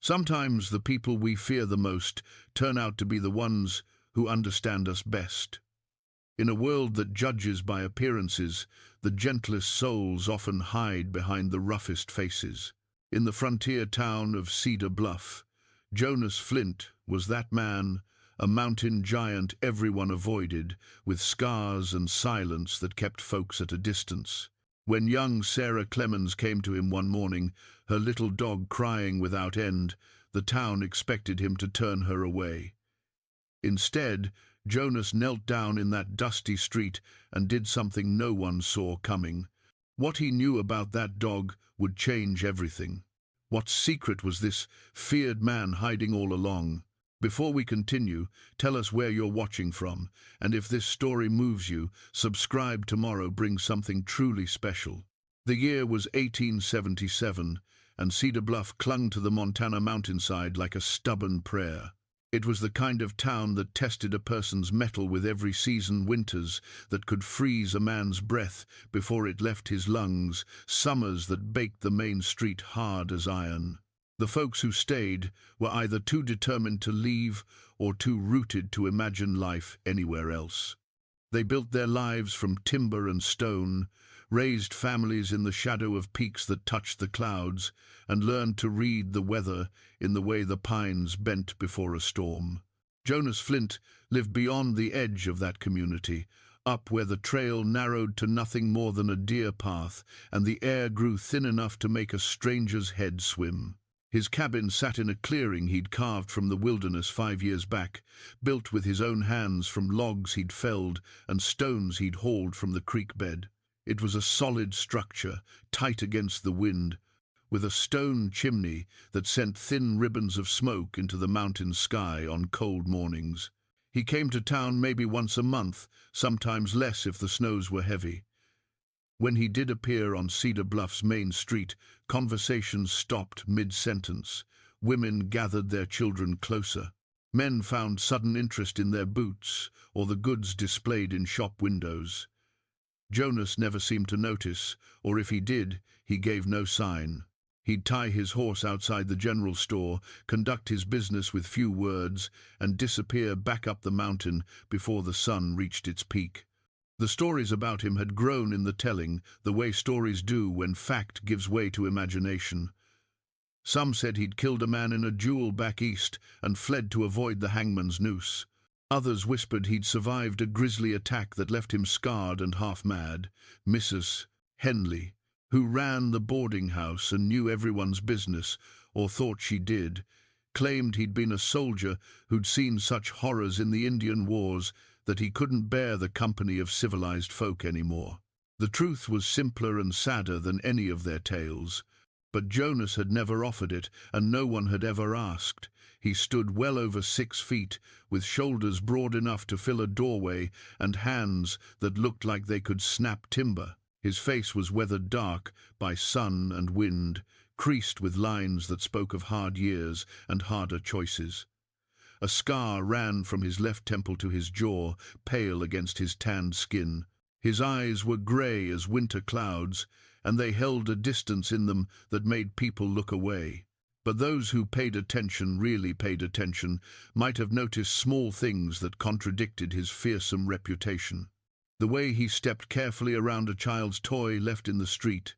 Sometimes the people we fear the most turn out to be the ones who understand us best. In a world that judges by appearances, the gentlest souls often hide behind the roughest faces. In the frontier town of Cedar Bluff, Jonas Flint was that man, a mountain giant everyone avoided, with scars and silence that kept folks at a distance. When young Sarah Clemens came to him one morning, her little dog crying without end, the town expected him to turn her away. Instead, Jonas knelt down in that dusty street and did something no one saw coming. What he knew about that dog would change everything. What secret was this feared man hiding all along? Before we continue, tell us where you're watching from, and if this story moves you, subscribe. Tomorrow brings something truly special. The year was 1877, and Cedar Bluff clung to the Montana mountainside like a stubborn prayer. It was the kind of town that tested a person's mettle with every season, winters that could freeze a man's breath before it left his lungs, summers that baked the main street hard as iron. The folks who stayed were either too determined to leave or too rooted to imagine life anywhere else. They built their lives from timber and stone, raised families in the shadow of peaks that touched the clouds, and learned to read the weather in the way the pines bent before a storm. Jonas Flint lived beyond the edge of that community, up where the trail narrowed to nothing more than a deer path, and the air grew thin enough to make a stranger's head swim. His cabin sat in a clearing he'd carved from the wilderness 5 years back, built with his own hands from logs he'd felled and stones he'd hauled from the creek bed. It was a solid structure, tight against the wind, with a stone chimney that sent thin ribbons of smoke into the mountain sky on cold mornings. He came to town maybe once a month, sometimes less if the snows were heavy. When he did appear on Cedar Bluff's main street, conversations stopped mid-sentence. Women gathered their children closer. Men found sudden interest in their boots or the goods displayed in shop windows. Jonas never seemed to notice, or if he did, he gave no sign. He'd tie his horse outside the general store, conduct his business with few words, and disappear back up the mountain before the sun reached its peak. The stories about him had grown in the telling, the way stories do when fact gives way to imagination. Some said he'd killed a man in a duel back east and fled to avoid the hangman's noose. Others whispered he'd survived a grisly attack that left him scarred and half-mad. Mrs. Henley, who ran the boarding house and knew everyone's business, or thought she did, claimed he'd been a soldier who'd seen such horrors in the Indian Wars that he couldn't bear the company of civilized folk anymore. The truth was simpler and sadder than any of their tales, but Jonas had never offered it, and no one had ever asked. He stood well over 6 feet, with shoulders broad enough to fill a doorway and hands that looked like they could snap timber. His face was weathered dark by sun and wind, creased with lines that spoke of hard years and harder choices. A scar ran from his left temple to his jaw, pale against his tanned skin. His eyes were grey as winter clouds, and they held a distance in them that made people look away. But those who paid attention, really paid attention, might have noticed small things that contradicted his fearsome reputation. The way he stepped carefully around a child's toy left in the street,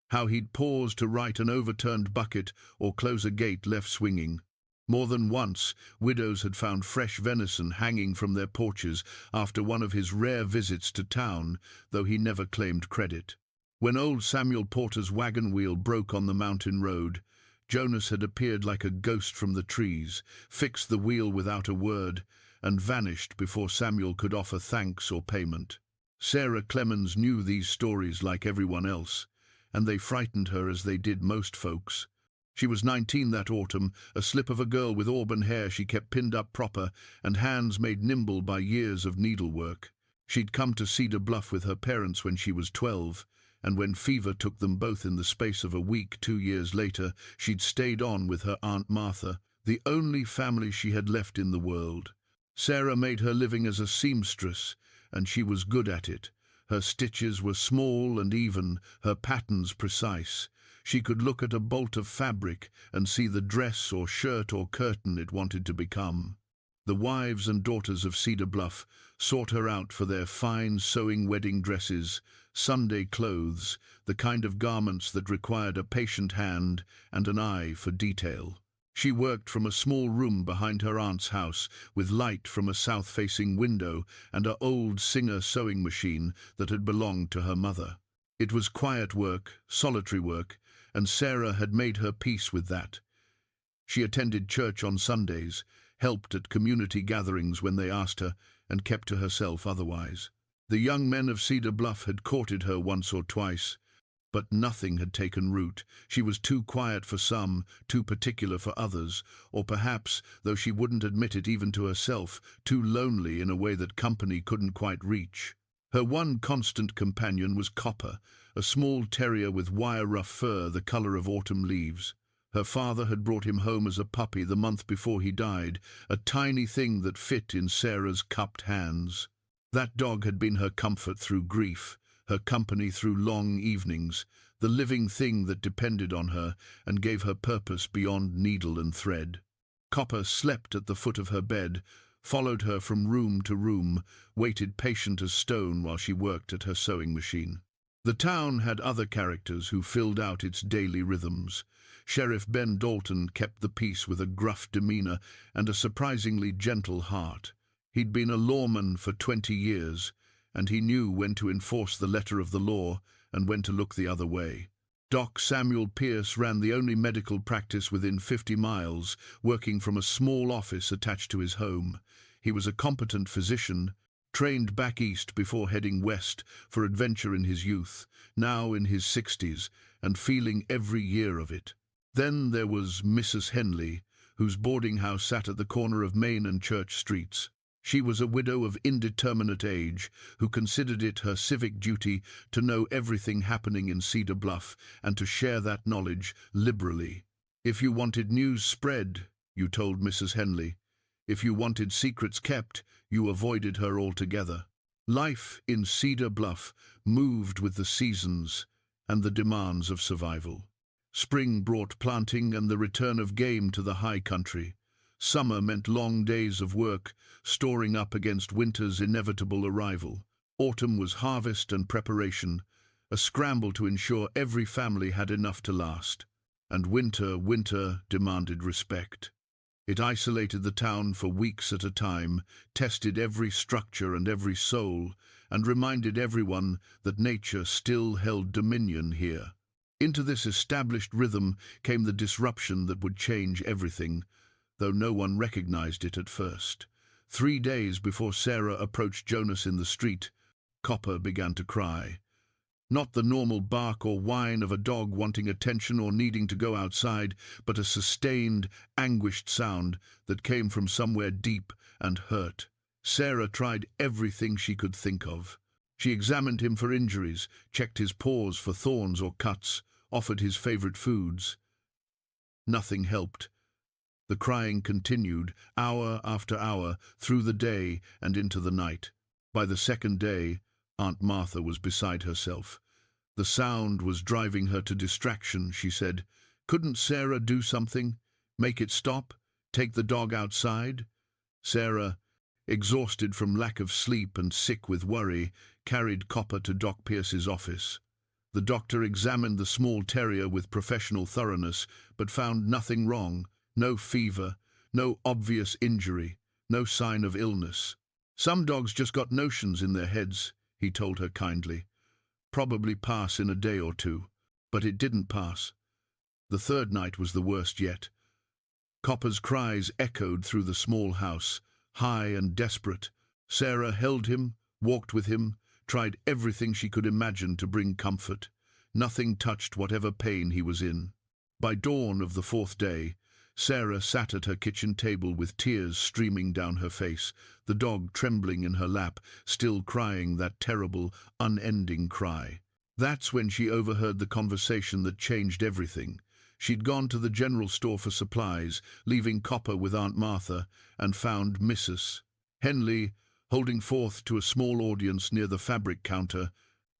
how he'd pause to right an overturned bucket or close a gate left swinging. More than once, widows had found fresh venison hanging from their porches after one of his rare visits to town, though he never claimed credit. When old Samuel Porter's wagon wheel broke on the mountain road, Jonas had appeared like a ghost from the trees, fixed the wheel without a word, and vanished before Samuel could offer thanks or payment. Sarah Clemens knew these stories like everyone else, and they frightened her as they did most folks. She was 19 that autumn, a slip of a girl with auburn hair she kept pinned up proper and hands made nimble by years of needlework. She'd come to Cedar Bluff with her parents when she was 12, and when fever took them both in the space of a week 2 years later, she'd stayed on with her Aunt Martha, the only family she had left in the world. Sarah made her living as a seamstress, and she was good at it. Her stitches were small and even, her patterns precise. She could look at a bolt of fabric and see the dress or shirt or curtain it wanted to become. The wives and daughters of Cedar Bluff sought her out for their fine sewing wedding dresses, Sunday clothes, the kind of garments that required a patient hand and an eye for detail. She worked from a small room behind her aunt's house, with light from a south-facing window and an old Singer sewing machine that had belonged to her mother. It was quiet work, solitary work, and Sarah had made her peace with that. She attended church on Sundays, helped at community gatherings when they asked her, and kept to herself otherwise. The young men of Cedar Bluff had courted her once or twice, but nothing had taken root. She was too quiet for some, too particular for others, or perhaps, though she wouldn't admit it even to herself, too lonely in a way that company couldn't quite reach. Her one constant companion was Copper, a small terrier with wire-rough fur the color of autumn leaves. Her father had brought him home as a puppy the month before he died, a tiny thing that fit in Sarah's cupped hands. That dog had been her comfort through grief, her company through long evenings, the living thing that depended on her and gave her purpose beyond needle and thread. Copper slept at the foot of her bed, followed her from room to room, waited patient as stone while she worked at her sewing machine. The town had other characters who filled out its daily rhythms. Sheriff Ben Dalton kept the peace with a gruff demeanor and a surprisingly gentle heart. He'd been a lawman for 20 years, and he knew when to enforce the letter of the law and when to look the other way. Doc Samuel Pierce ran the only medical practice within 50 miles, working from a small office attached to his home. He was a competent physician, trained back east before heading west for adventure in his youth, now in his 60s, and feeling every year of it. Then there was Mrs. Henley, whose boarding house sat at the corner of Main and Church Streets. She was a widow of indeterminate age who considered it her civic duty to know everything happening in Cedar Bluff and to share that knowledge liberally. If you wanted news spread, you told Mrs. Henley. If you wanted secrets kept, you avoided her altogether. Life in Cedar Bluff moved with the seasons and the demands of survival. Spring brought planting and the return of game to the high country. Summer meant long days of work, storing up against winter's inevitable arrival. Autumn was harvest and preparation, a scramble to ensure every family had enough to last. And winter demanded respect. It isolated the town for weeks at a time, tested every structure and every soul, and reminded everyone that nature still held dominion here. Into this established rhythm came the disruption that would change everything, though no one recognized it at first. 3 days before Sarah approached Jonas in the street, Copper began to cry. Not the normal bark or whine of a dog wanting attention or needing to go outside, but a sustained, anguished sound that came from somewhere deep and hurt. Sarah tried everything she could think of. She examined him for injuries, checked his paws for thorns or cuts, offered his favorite foods. Nothing helped. The crying continued, hour after hour, through the day and into the night. By the second day, Aunt Martha was beside herself. The sound was driving her to distraction, she said. Couldn't Sarah do something? Make it stop? Take the dog outside? Sarah, exhausted from lack of sleep and sick with worry, carried Copper to Doc Pierce's office. The doctor examined the small terrier with professional thoroughness, but found nothing wrong. No fever, no obvious injury, no sign of illness. Some dogs just got notions in their heads, he told her kindly. Probably pass in a day or two. But it didn't pass. The third night was the worst yet. Copper's cries echoed through the small house, high and desperate. Sarah held him, walked with him, tried everything she could imagine to bring comfort. Nothing touched whatever pain he was in. By dawn of the 4th day, Sarah sat at her kitchen table with tears streaming down her face, the dog trembling in her lap, still crying that terrible, unending cry. That's when she overheard the conversation that changed everything. She'd gone to the general store for supplies, leaving Copper with Aunt Martha, and found Mrs. Henley holding forth to a small audience near the fabric counter.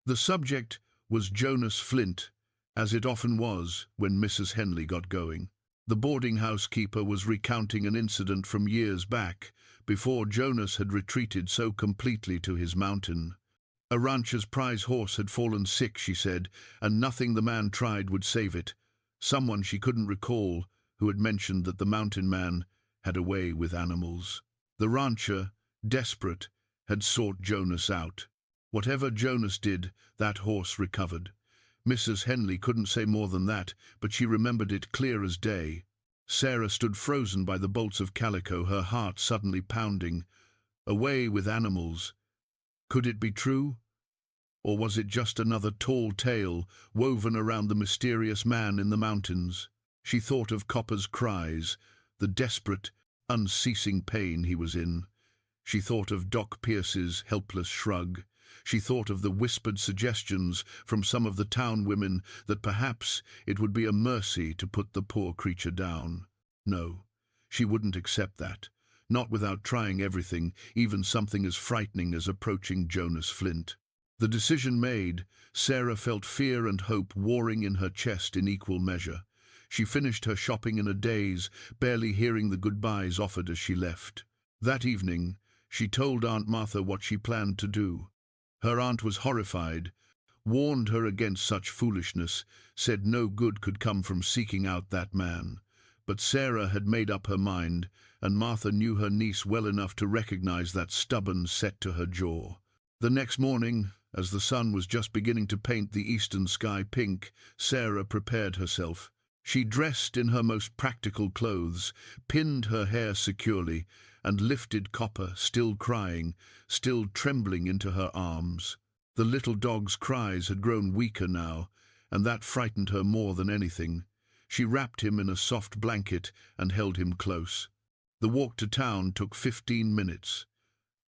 The subject was Jonas Flint as it often was when Mrs. Henley got going. The boarding house keeper was recounting an incident from years back, before Jonas had retreated so completely to his mountain. A rancher's prize horse had fallen sick, she said, and nothing the man tried would save it. Someone she couldn't recall who had mentioned that the mountain man had a way with animals. The rancher, desperate, had sought Jonas out. Whatever Jonas did, that horse recovered. Mrs. Henley couldn't say more than that, but she remembered it clear as day. Sarah stood frozen by the bolts of calico, her heart suddenly pounding. Away with animals. Could it be true? Or was it just another tall tale woven around the mysterious man in the mountains? She thought of Copper's cries, the desperate, unceasing pain he was in. She thought of Doc Pierce's helpless shrug. She thought of the whispered suggestions from some of the town women that perhaps it would be a mercy to put the poor creature down. No, she wouldn't accept that. Not without trying everything, even something as frightening as approaching Jonas Flint. The decision made, Sarah felt fear and hope warring in her chest in equal measure. She finished her shopping in a daze, barely hearing the goodbyes offered as she left. That evening, she told Aunt Martha what she planned to do. Her aunt was horrified, warned her against such foolishness, said no good could come from seeking out that man. But Sarah had made up her mind, and Martha knew her niece well enough to recognize that stubborn set to her jaw. The next morning, as the sun was just beginning to paint the eastern sky pink, Sarah prepared herself. She dressed in her most practical clothes, pinned her hair securely, and lifted Copper, still crying, still trembling, into her arms. The little dog's cries had grown weaker now, and that frightened her more than anything. She wrapped him in a soft blanket and held him close. The walk to town took 15 minutes.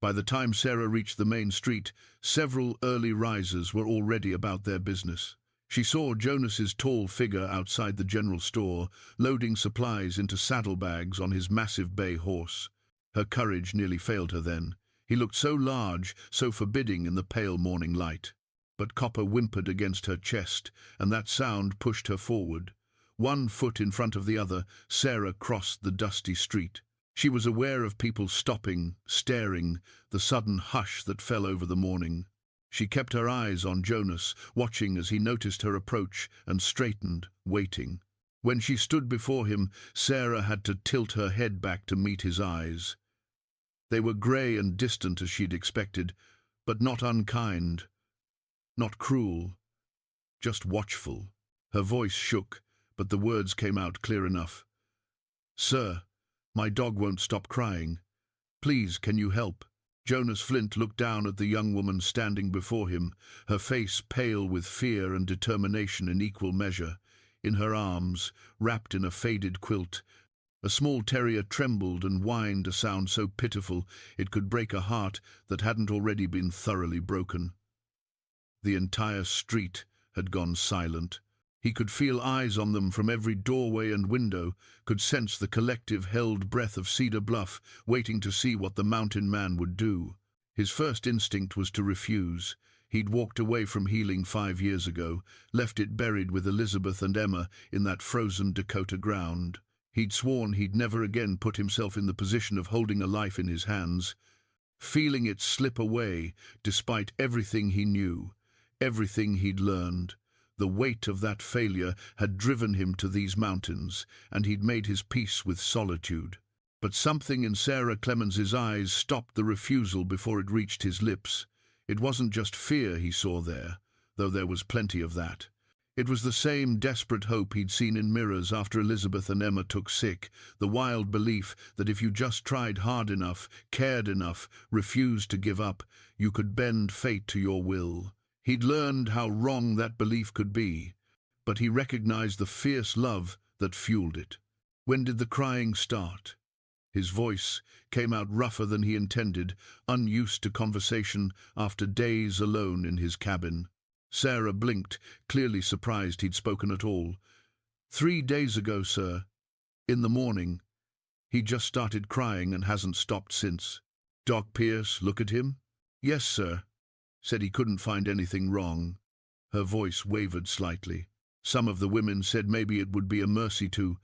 By the time Sarah reached the main street, several early risers were already about their business. She saw Jonas's tall figure outside the general store, loading supplies into saddlebags on his massive bay horse. Her courage nearly failed her then. He looked so large, so forbidding in the pale morning light. But Copper whimpered against her chest, and that sound pushed her forward. One foot in front of the other, Sarah crossed the dusty street. She was aware of people stopping, staring, the sudden hush that fell over the morning. She kept her eyes on Jonas, watching as he noticed her approach and straightened, waiting. When she stood before him, Sarah had to tilt her head back to meet his eyes. They were grey and distant as she'd expected, but not unkind, not cruel, just watchful. Her voice shook, but the words came out clear enough. "Sir, my dog won't stop crying. Please, can you help?" Jonas Flint looked down at the young woman standing before him, her face pale with fear and determination in equal measure. In her arms, wrapped in a faded quilt, a small terrier trembled and whined a sound so pitiful it could break a heart that hadn't already been thoroughly broken. The entire street had gone silent. He could feel eyes on them from every doorway and window, could sense the collective held breath of Cedar Bluff, waiting to see what the mountain man would do. His first instinct was to refuse. He'd walked away from healing 5 years ago, left it buried with Elizabeth and Emma in that frozen Dakota ground. He'd sworn he'd never again put himself in the position of holding a life in his hands. Feeling it slip away, despite everything he knew, everything he'd learned. The weight of that failure had driven him to these mountains, and he'd made his peace with solitude. But something in Sarah Clemens's eyes stopped the refusal before it reached his lips. It wasn't just fear he saw there, though there was plenty of that. It was the same desperate hope he'd seen in mirrors after Elizabeth and Emma took sick, the wild belief that if you just tried hard enough, cared enough, refused to give up, you could bend fate to your will. He'd learned how wrong that belief could be, but he recognized the fierce love that fueled it. When did the crying start? His voice came out rougher than he intended, unused to conversation after days alone in his cabin. Sarah blinked, clearly surprised he'd spoken at all. 3 days ago, sir. In the morning. He just started crying and hasn't stopped since. Doc Pierce look at him? Yes, sir. Said he couldn't find anything wrong. Her voice wavered slightly. Some of the women said maybe it would be a mercy to.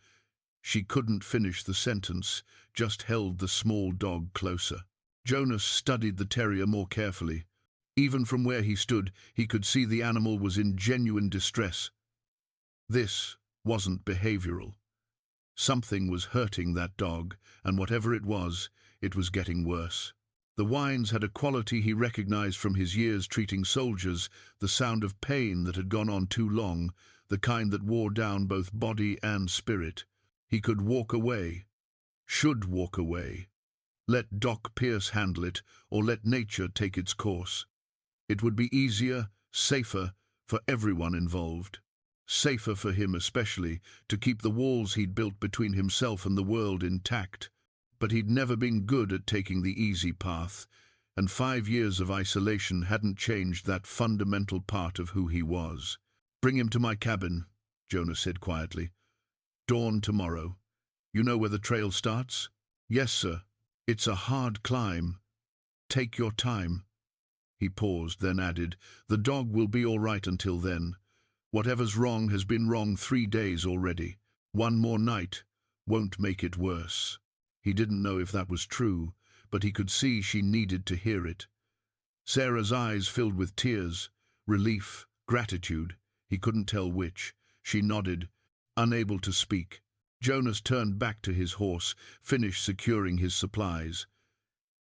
She couldn't finish the sentence, just held the small dog closer. Jonas studied the terrier more carefully. Even from where he stood, he could see the animal was in genuine distress. This wasn't behavioral. Something was hurting that dog, and whatever it was getting worse. The whines had a quality he recognized from his years treating soldiers, the sound of pain that had gone on too long, the kind that wore down both body and spirit. He could walk away, should walk away. Let Doc Pierce handle it, or let nature take its course. It would be easier, safer, for everyone involved. Safer for him especially, to keep the walls he'd built between himself and the world intact. But he'd never been good at taking the easy path, and 5 years of isolation hadn't changed that fundamental part of who he was. "Bring him to my cabin," Jonas said quietly. "Dawn tomorrow. You know where the trail starts?" "Yes, sir. It's a hard climb. Take your time." He paused, then added, "The dog will be all right until then. Whatever's wrong has been wrong 3 days already. One more night won't make it worse." He didn't know if that was true, but he could see she needed to hear it. Sarah's eyes filled with tears, relief, gratitude. He couldn't tell which. She nodded, unable to speak. Jonas turned back to his horse, finished securing his supplies.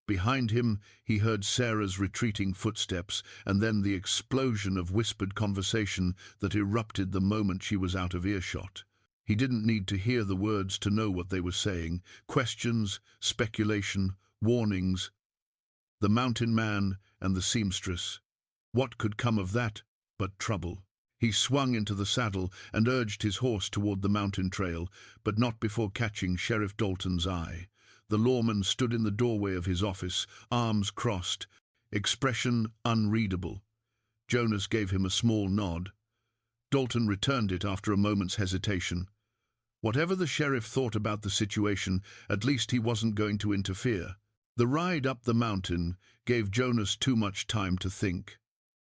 Behind him, he heard Sarah's retreating footsteps, and then the explosion of whispered conversation that erupted the moment she was out of earshot. He didn't need to hear the words to know what they were saying. Questions, speculation, warnings. The mountain man and the seamstress. What could come of that but trouble? He swung into the saddle and urged his horse toward the mountain trail, but not before catching Sheriff Dalton's eye. The lawman stood in the doorway of his office, arms crossed, expression unreadable. Jonas gave him a small nod. Dalton returned it after a moment's hesitation. Whatever the sheriff thought about the situation, at least he wasn't going to interfere. The ride up the mountain gave Jonas too much time to think.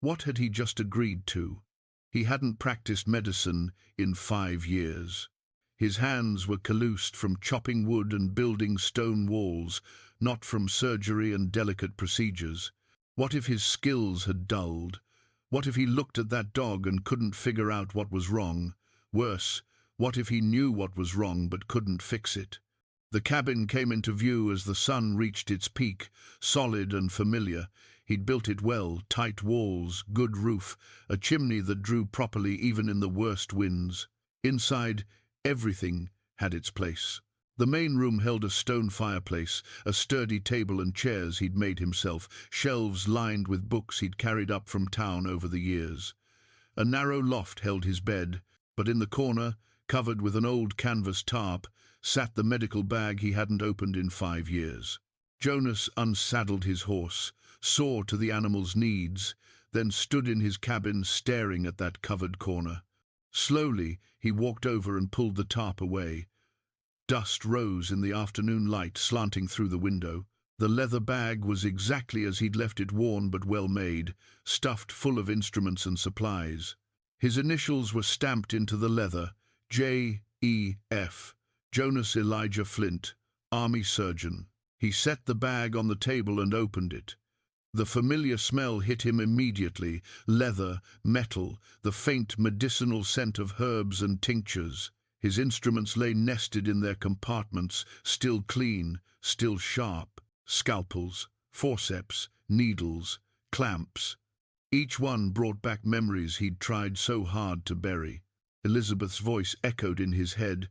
What had he just agreed to? He hadn't practiced medicine in 5 years. His hands were calloused from chopping wood and building stone walls, not from surgery and delicate procedures. What if his skills had dulled? What if he looked at that dog and couldn't figure out what was wrong? Worse, what if he knew what was wrong but couldn't fix it? The cabin came into view as the sun reached its peak, solid and familiar. He'd built it well, tight walls, good roof, a chimney that drew properly even in the worst winds. Inside, everything had its place. The main room held a stone fireplace, a sturdy table and chairs he'd made himself, shelves lined with books he'd carried up from town over the years. A narrow loft held his bed, but in the corner, covered with an old canvas tarp, sat the medical bag he hadn't opened in 5 years. Jonas unsaddled his horse, saw to the animal's needs, then stood in his cabin staring at that covered corner. Slowly, he walked over and pulled the tarp away. Dust rose in the afternoon light slanting through the window. The leather bag was exactly as he'd left it, worn but well made, stuffed full of instruments and supplies. His initials were stamped into the leather, J.E.F., Jonas Elijah Flint, Army Surgeon. He set the bag on the table and opened it. The familiar smell hit him immediately, leather, metal, the faint medicinal scent of herbs and tinctures. His instruments lay nested in their compartments, still clean, still sharp. Scalpels, forceps, needles, clamps. Each one brought back memories he'd tried so hard to bury. Elizabeth's voice echoed in his head.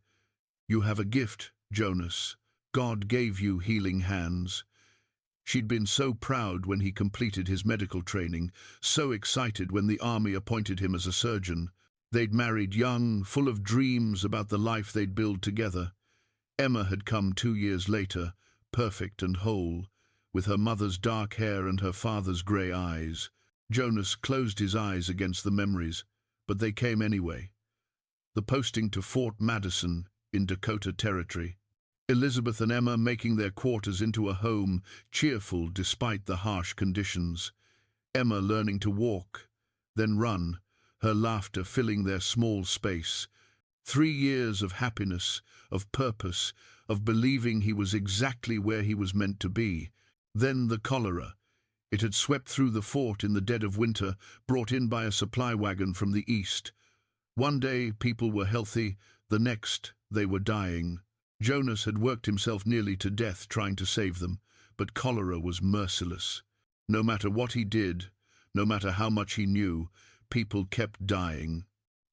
"You have a gift, Jonas. God gave you healing hands." She'd been so proud when he completed his medical training, so excited when the army appointed him as a surgeon. They'd married young, full of dreams about the life they'd build together. Emma had come 2 years later, perfect and whole, with her mother's dark hair and her father's grey eyes. Jonas closed his eyes against the memories, but they came anyway. The posting to Fort Madison in Dakota Territory. Elizabeth and Emma making their quarters into a home, cheerful despite the harsh conditions. Emma learning to walk, then run, her laughter filling their small space. 3 years of happiness, of purpose, of believing he was exactly where he was meant to be. Then the cholera. It had swept through the fort in the dead of winter, brought in by a supply wagon from the east. One day people were healthy, the next they were dying. Jonas had worked himself nearly to death trying to save them, but cholera was merciless. No matter what he did, no matter how much he knew, people kept dying.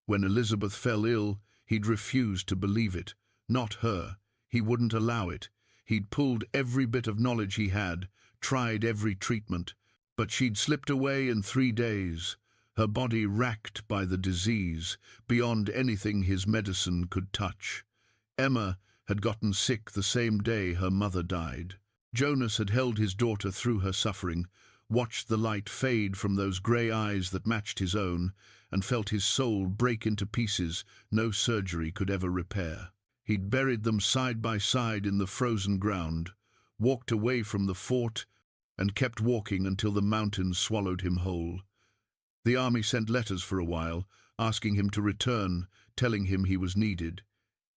When Elizabeth fell ill, he'd refused to believe it. Not her. He wouldn't allow it. He'd pulled every bit of knowledge he had, tried every treatment, but she'd slipped away in 3 days, her body racked by the disease, beyond anything his medicine could touch. Emma had gotten sick the same day her mother died. Jonas had held his daughter through her suffering, watched the light fade from those grey eyes that matched his own, and felt his soul break into pieces no surgery could ever repair. He'd buried them side by side in the frozen ground, walked away from the fort, and kept walking until the mountains swallowed him whole. The army sent letters for a while, asking him to return, telling him he was needed.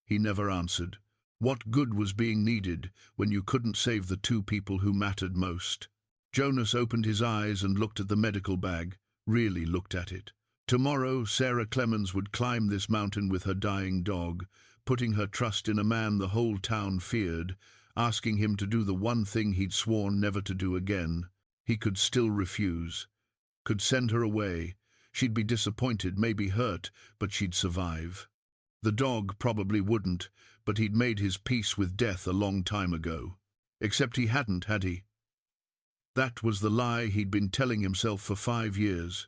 He never answered. What good was being needed when you couldn't save the 2 people who mattered most? Jonas opened his eyes and looked at the medical bag, really looked at it. Tomorrow Sarah Clemens would climb this mountain with her dying dog, putting her trust in a man the whole town feared, asking him to do the one thing he'd sworn never to do again. He could still refuse. Could send her away. She'd be disappointed, maybe hurt, but she'd survive. The dog probably wouldn't, but he'd made his peace with death a long time ago. Except he hadn't, had he? That was the lie he'd been telling himself for 5 years.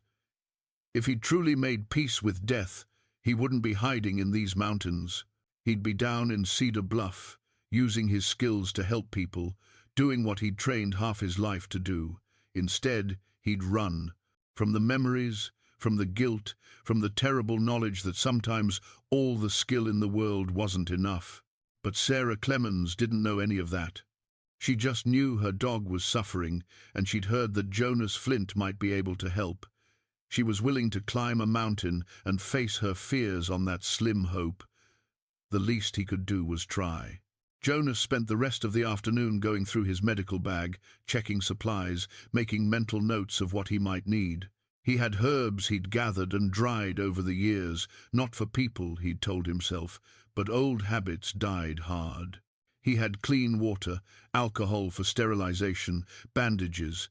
If he'd truly made peace with death, he wouldn't be hiding in these mountains. He'd be down in Cedar Bluff, using his skills to help people, doing what he'd trained half his life to do. Instead, he'd run. From the memories, from the guilt, from the terrible knowledge that sometimes all the skill in the world wasn't enough. But Sarah Clemens didn't know any of that. She just knew her dog was suffering, and she'd heard that Jonas Flint might be able to help. She was willing to climb a mountain and face her fears on that slim hope. The least he could do was try. Jonas spent the rest of the afternoon going through his medical bag, checking supplies, making mental notes of what he might need. He had herbs he'd gathered and dried over the years, not for people, he'd told himself, but old habits died hard. He had clean water, alcohol for sterilization, bandages.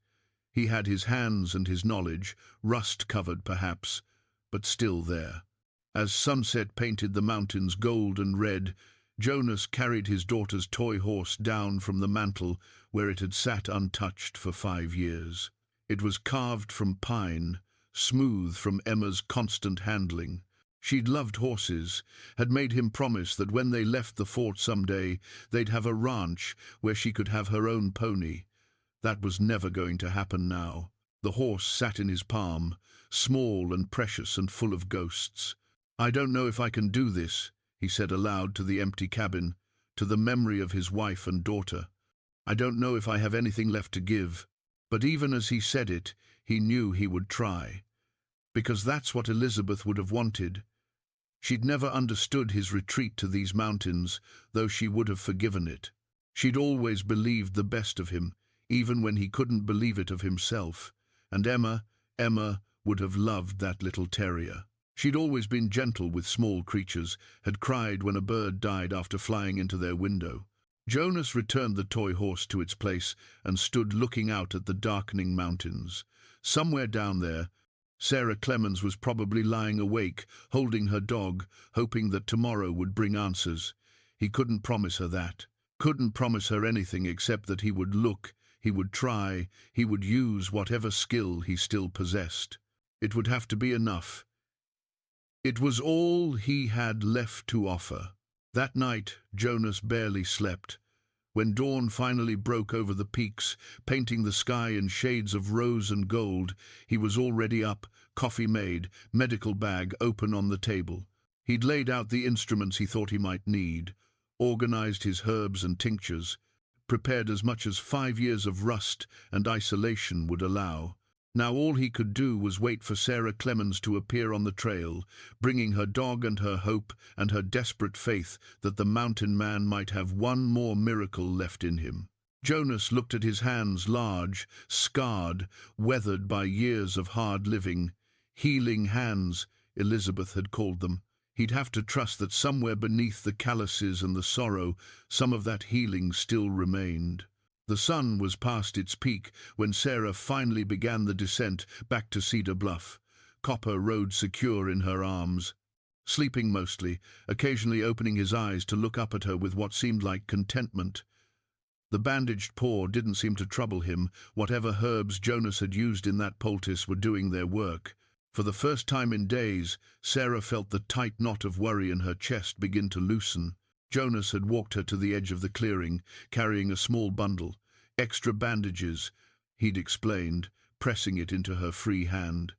He had his hands and his knowledge, rust-covered perhaps, but still there. As sunset painted the mountains gold and red, Jonas carried his daughter's toy horse down from the mantle where it had sat untouched for 5 years. It was carved from pine, smooth from Emma's constant handling. She'd loved horses, had made him promise that when they left the fort someday, they'd have a ranch where she could have her own pony. That was never going to happen now. The horse sat in his palm, small and precious and full of ghosts. "I don't know if I can do this," he said aloud to the empty cabin, to the memory of his wife and daughter. "I don't know if I have anything left to give." But even as he said it, he knew he would try. Because that's what Elizabeth would have wanted. She'd never understood his retreat to these mountains, though she would have forgiven it. She'd always believed the best of him, even when he couldn't believe it of himself. And Emma would have loved that little terrier. She'd always been gentle with small creatures, had cried when a bird died after flying into their window. Jonas returned the toy horse to its place and stood looking out at the darkening mountains. Somewhere down there, Sarah Clemens was probably lying awake, holding her dog, hoping that tomorrow would bring answers. He couldn't promise her that. Couldn't promise her anything except that he would look, he would try, he would use whatever skill he still possessed. It would have to be enough. It was all he had left to offer. That night, Jonas barely slept. When dawn finally broke over the peaks, painting the sky in shades of rose and gold, he was already up, coffee made, medical bag open on the table. He'd laid out the instruments he thought he might need, organized his herbs and tinctures, prepared as much as 5 years of rust and isolation would allow. Now all he could do was wait for Sarah Clemens to appear on the trail, bringing her dog and her hope and her desperate faith that the mountain man might have one more miracle left in him. Jonas looked at his hands, large, scarred, weathered by years of hard living. Healing hands, Elizabeth had called them. He'd have to trust that somewhere beneath the calluses and the sorrow, some of that healing still remained. The sun was past its peak when Sarah finally began the descent back to Cedar Bluff. Copper rode secure in her arms, sleeping mostly, occasionally opening his eyes to look up at her with what seemed like contentment. The bandaged paw didn't seem to trouble him. Whatever herbs Jonas had used in that poultice were doing their work. For the first time in days, Sarah felt the tight knot of worry in her chest begin to loosen. Jonas had walked her to the edge of the clearing, carrying a small bundle. Extra bandages, he'd explained, pressing it into her free hand.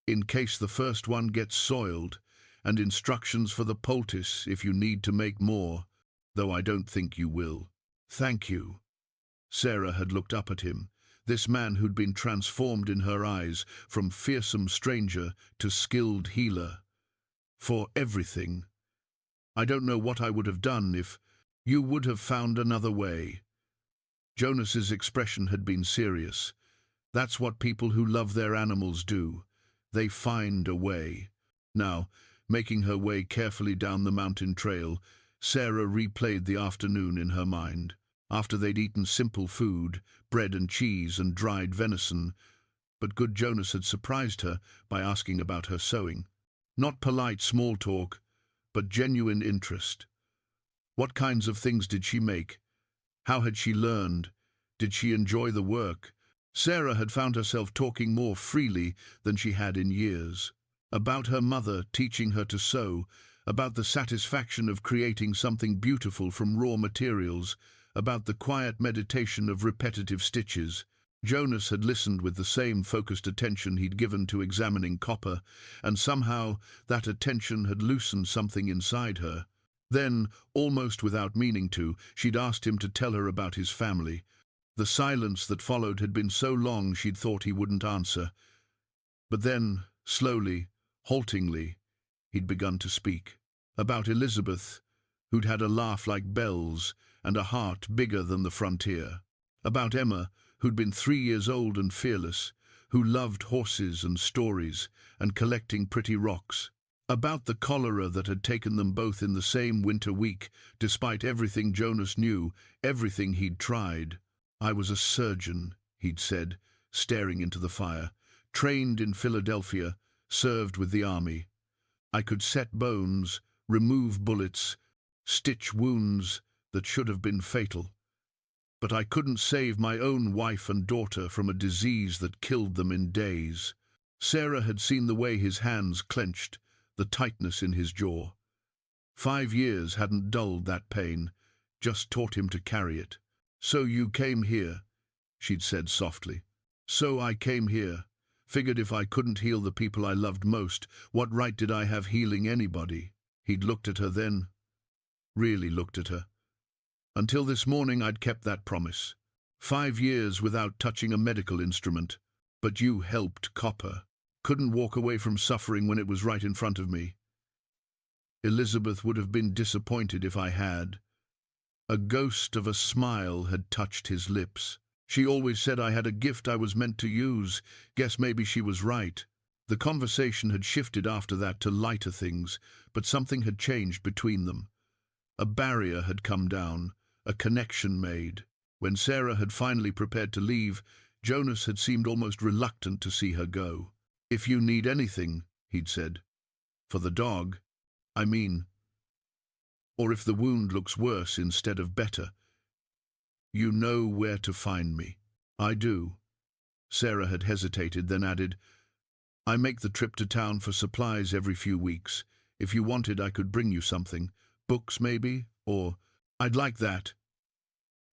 In case the first one gets soiled, and instructions for the poultice if you need to make more, though I don't think you will. Thank you. Sarah had looked up at him, this man who'd been transformed in her eyes from fearsome stranger to skilled healer. For everything. I don't know what I would have done if you would have found another way. Jonas's expression had been serious. That's what people who love their animals do. They find a way. Now, making her way carefully down the mountain trail, Sarah replayed the afternoon in her mind. After they'd eaten simple food, bread and cheese and dried venison, but good Jonas had surprised her by asking about her sewing. Not polite small talk, but genuine interest. What kinds of things did she make? How had she learned? Did she enjoy the work? Sarah had found herself talking more freely than she had in years. About her mother teaching her to sew, about the satisfaction of creating something beautiful from raw materials, about the quiet meditation of repetitive stitches. Jonas had listened with the same focused attention he'd given to examining copper, and somehow that attention had loosened something inside her. Then, almost without meaning to, she'd asked him to tell her about his family. The silence that followed had been so long she'd thought he wouldn't answer. But then, slowly, haltingly, he'd begun to speak. About Elizabeth, who'd had a laugh like bells and a heart bigger than the frontier. About Emma, who'd been 3 years old and fearless, who loved horses and stories and collecting pretty rocks. About the cholera that had taken them both in the same winter week, despite everything Jonas knew, everything he'd tried. I was a surgeon, he'd said, staring into the fire, trained in Philadelphia, served with the army. I could set bones, remove bullets, stitch wounds that should have been fatal. But I couldn't save my own wife and daughter from a disease that killed them in days. Sarah had seen the way his hands clenched, the tightness in his jaw. 5 years hadn't dulled that pain, just taught him to carry it. So you came here, she'd said softly. So I came here. Figured if I couldn't heal the people I loved most, what right did I have healing anybody? He'd looked at her then. Really looked at her. Until this morning I'd kept that promise. 5 years without touching a medical instrument. But you helped Copper. Couldn't walk away from suffering when it was right in front of me. Elizabeth would have been disappointed if I had. A ghost of a smile had touched his lips. She always said I had a gift I was meant to use. Guess maybe she was right. The conversation had shifted after that to lighter things, but something had changed between them. A barrier had come down, a connection made. When Sarah had finally prepared to leave, Jonas had seemed almost reluctant to see her go. If you need anything, he'd said. For the dog, I mean. Or if the wound looks worse instead of better. You know where to find me. I do. Sarah had hesitated, then added, I make the trip to town for supplies every few weeks. If you wanted, I could bring you something. Books, maybe? Or, I'd like that.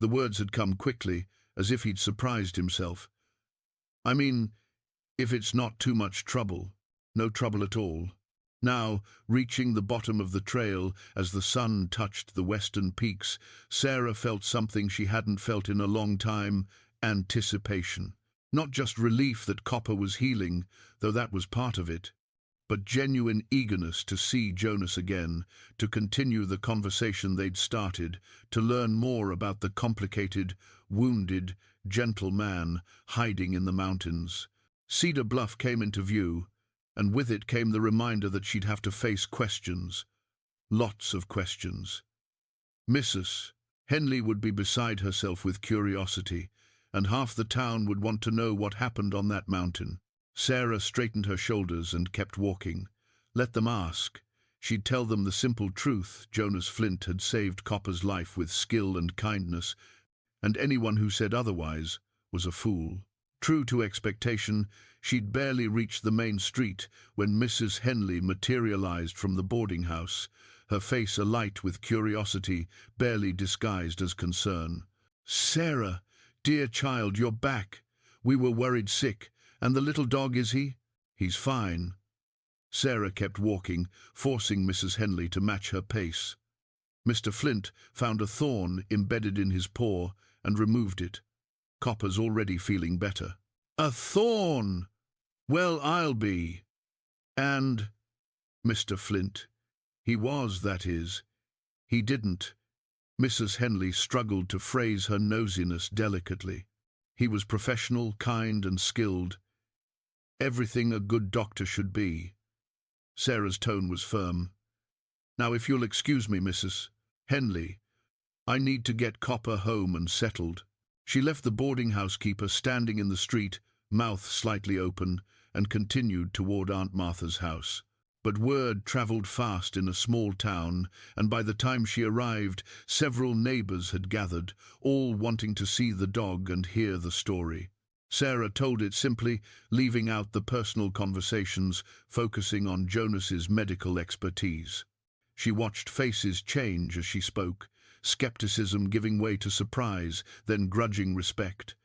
The words had come quickly, as if he'd surprised himself. I mean, if it's not too much trouble. No trouble at all. Now, reaching the bottom of the trail, as the sun touched the western peaks, Sarah felt something she hadn't felt in a long time, anticipation. Not just relief that Copper was healing, though that was part of it, but genuine eagerness to see Jonas again, to continue the conversation they'd started, to learn more about the complicated, wounded, gentle man hiding in the mountains. Cedar Bluff came into view, and with it came the reminder that she'd have to face questions. Lots of questions. Mrs. Henley would be beside herself with curiosity, and half the town would want to know what happened on that mountain. Sarah straightened her shoulders and kept walking. Let them ask. She'd tell them the simple truth. Jonas Flint had saved Copper's life with skill and kindness, and anyone who said otherwise was a fool. True to expectation, she'd barely reached the main street when Mrs. Henley materialized from the boarding house, her face alight with curiosity, barely disguised as concern. "Sarah, dear child, you're back. We were worried sick. And the little dog, is he?" "He's fine." Sarah kept walking, forcing Mrs. Henley to match her pace. Mr. Flint found a thorn embedded in his paw and removed it. Copper's already feeling better. "A thorn! Well, I'll be." "And Mr. Flint, he was, that is. He didn't." Mrs. Henley struggled to phrase her nosiness delicately. "He was professional, kind and skilled. Everything a good doctor should be." Sarah's tone was firm. "Now, if you'll excuse me, Mrs. Henley, I need to get Copper home and settled." She left the boarding house keeper standing in the street, mouth slightly open, and continued toward Aunt Martha's house. But word travelled fast in a small town, and by the time she arrived, several neighbours had gathered, all wanting to see the dog and hear the story. Sarah told it simply, leaving out the personal conversations, focusing on Jonas's medical expertise. She watched faces change as she spoke, skepticism giving way to surprise, then grudging respect.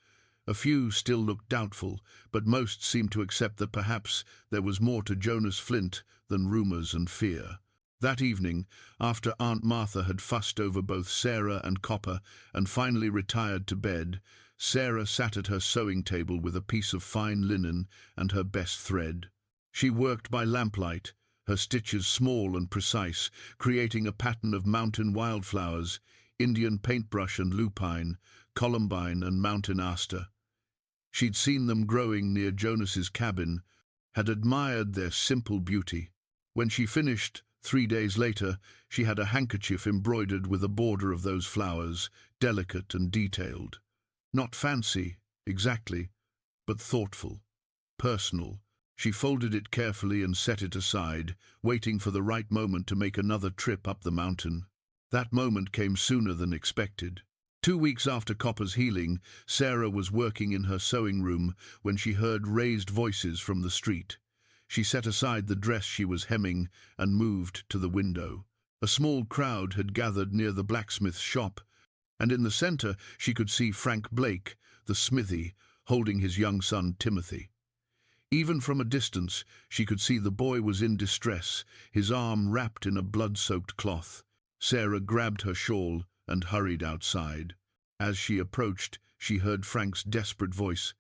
A few still looked doubtful, but most seemed to accept that perhaps there was more to Jonas Flint than rumours and fear. That evening, after Aunt Martha had fussed over both Sarah and Copper and finally retired to bed, Sarah sat at her sewing table with a piece of fine linen and her best thread. She worked by lamplight, her stitches small and precise, creating a pattern of mountain wildflowers, Indian paintbrush and lupine, columbine and mountain aster. She'd seen them growing near Jonas's cabin, had admired their simple beauty. When she finished, 3 days later, she had a handkerchief embroidered with a border of those flowers, delicate and detailed. Not fancy, exactly, but thoughtful, personal. She folded it carefully and set it aside, waiting for the right moment to make another trip up the mountain. That moment came sooner than expected. 2 weeks after Copper's healing, Sarah was working in her sewing room when she heard raised voices from the street. She set aside the dress she was hemming and moved to the window. A small crowd had gathered near the blacksmith's shop, and in the centre she could see Frank Blake, the smithy, holding his young son Timothy. Even from a distance, she could see the boy was in distress, his arm wrapped in a blood-soaked cloth. Sarah grabbed her shawl and hurried outside. As she approached, she heard Frank's desperate voice.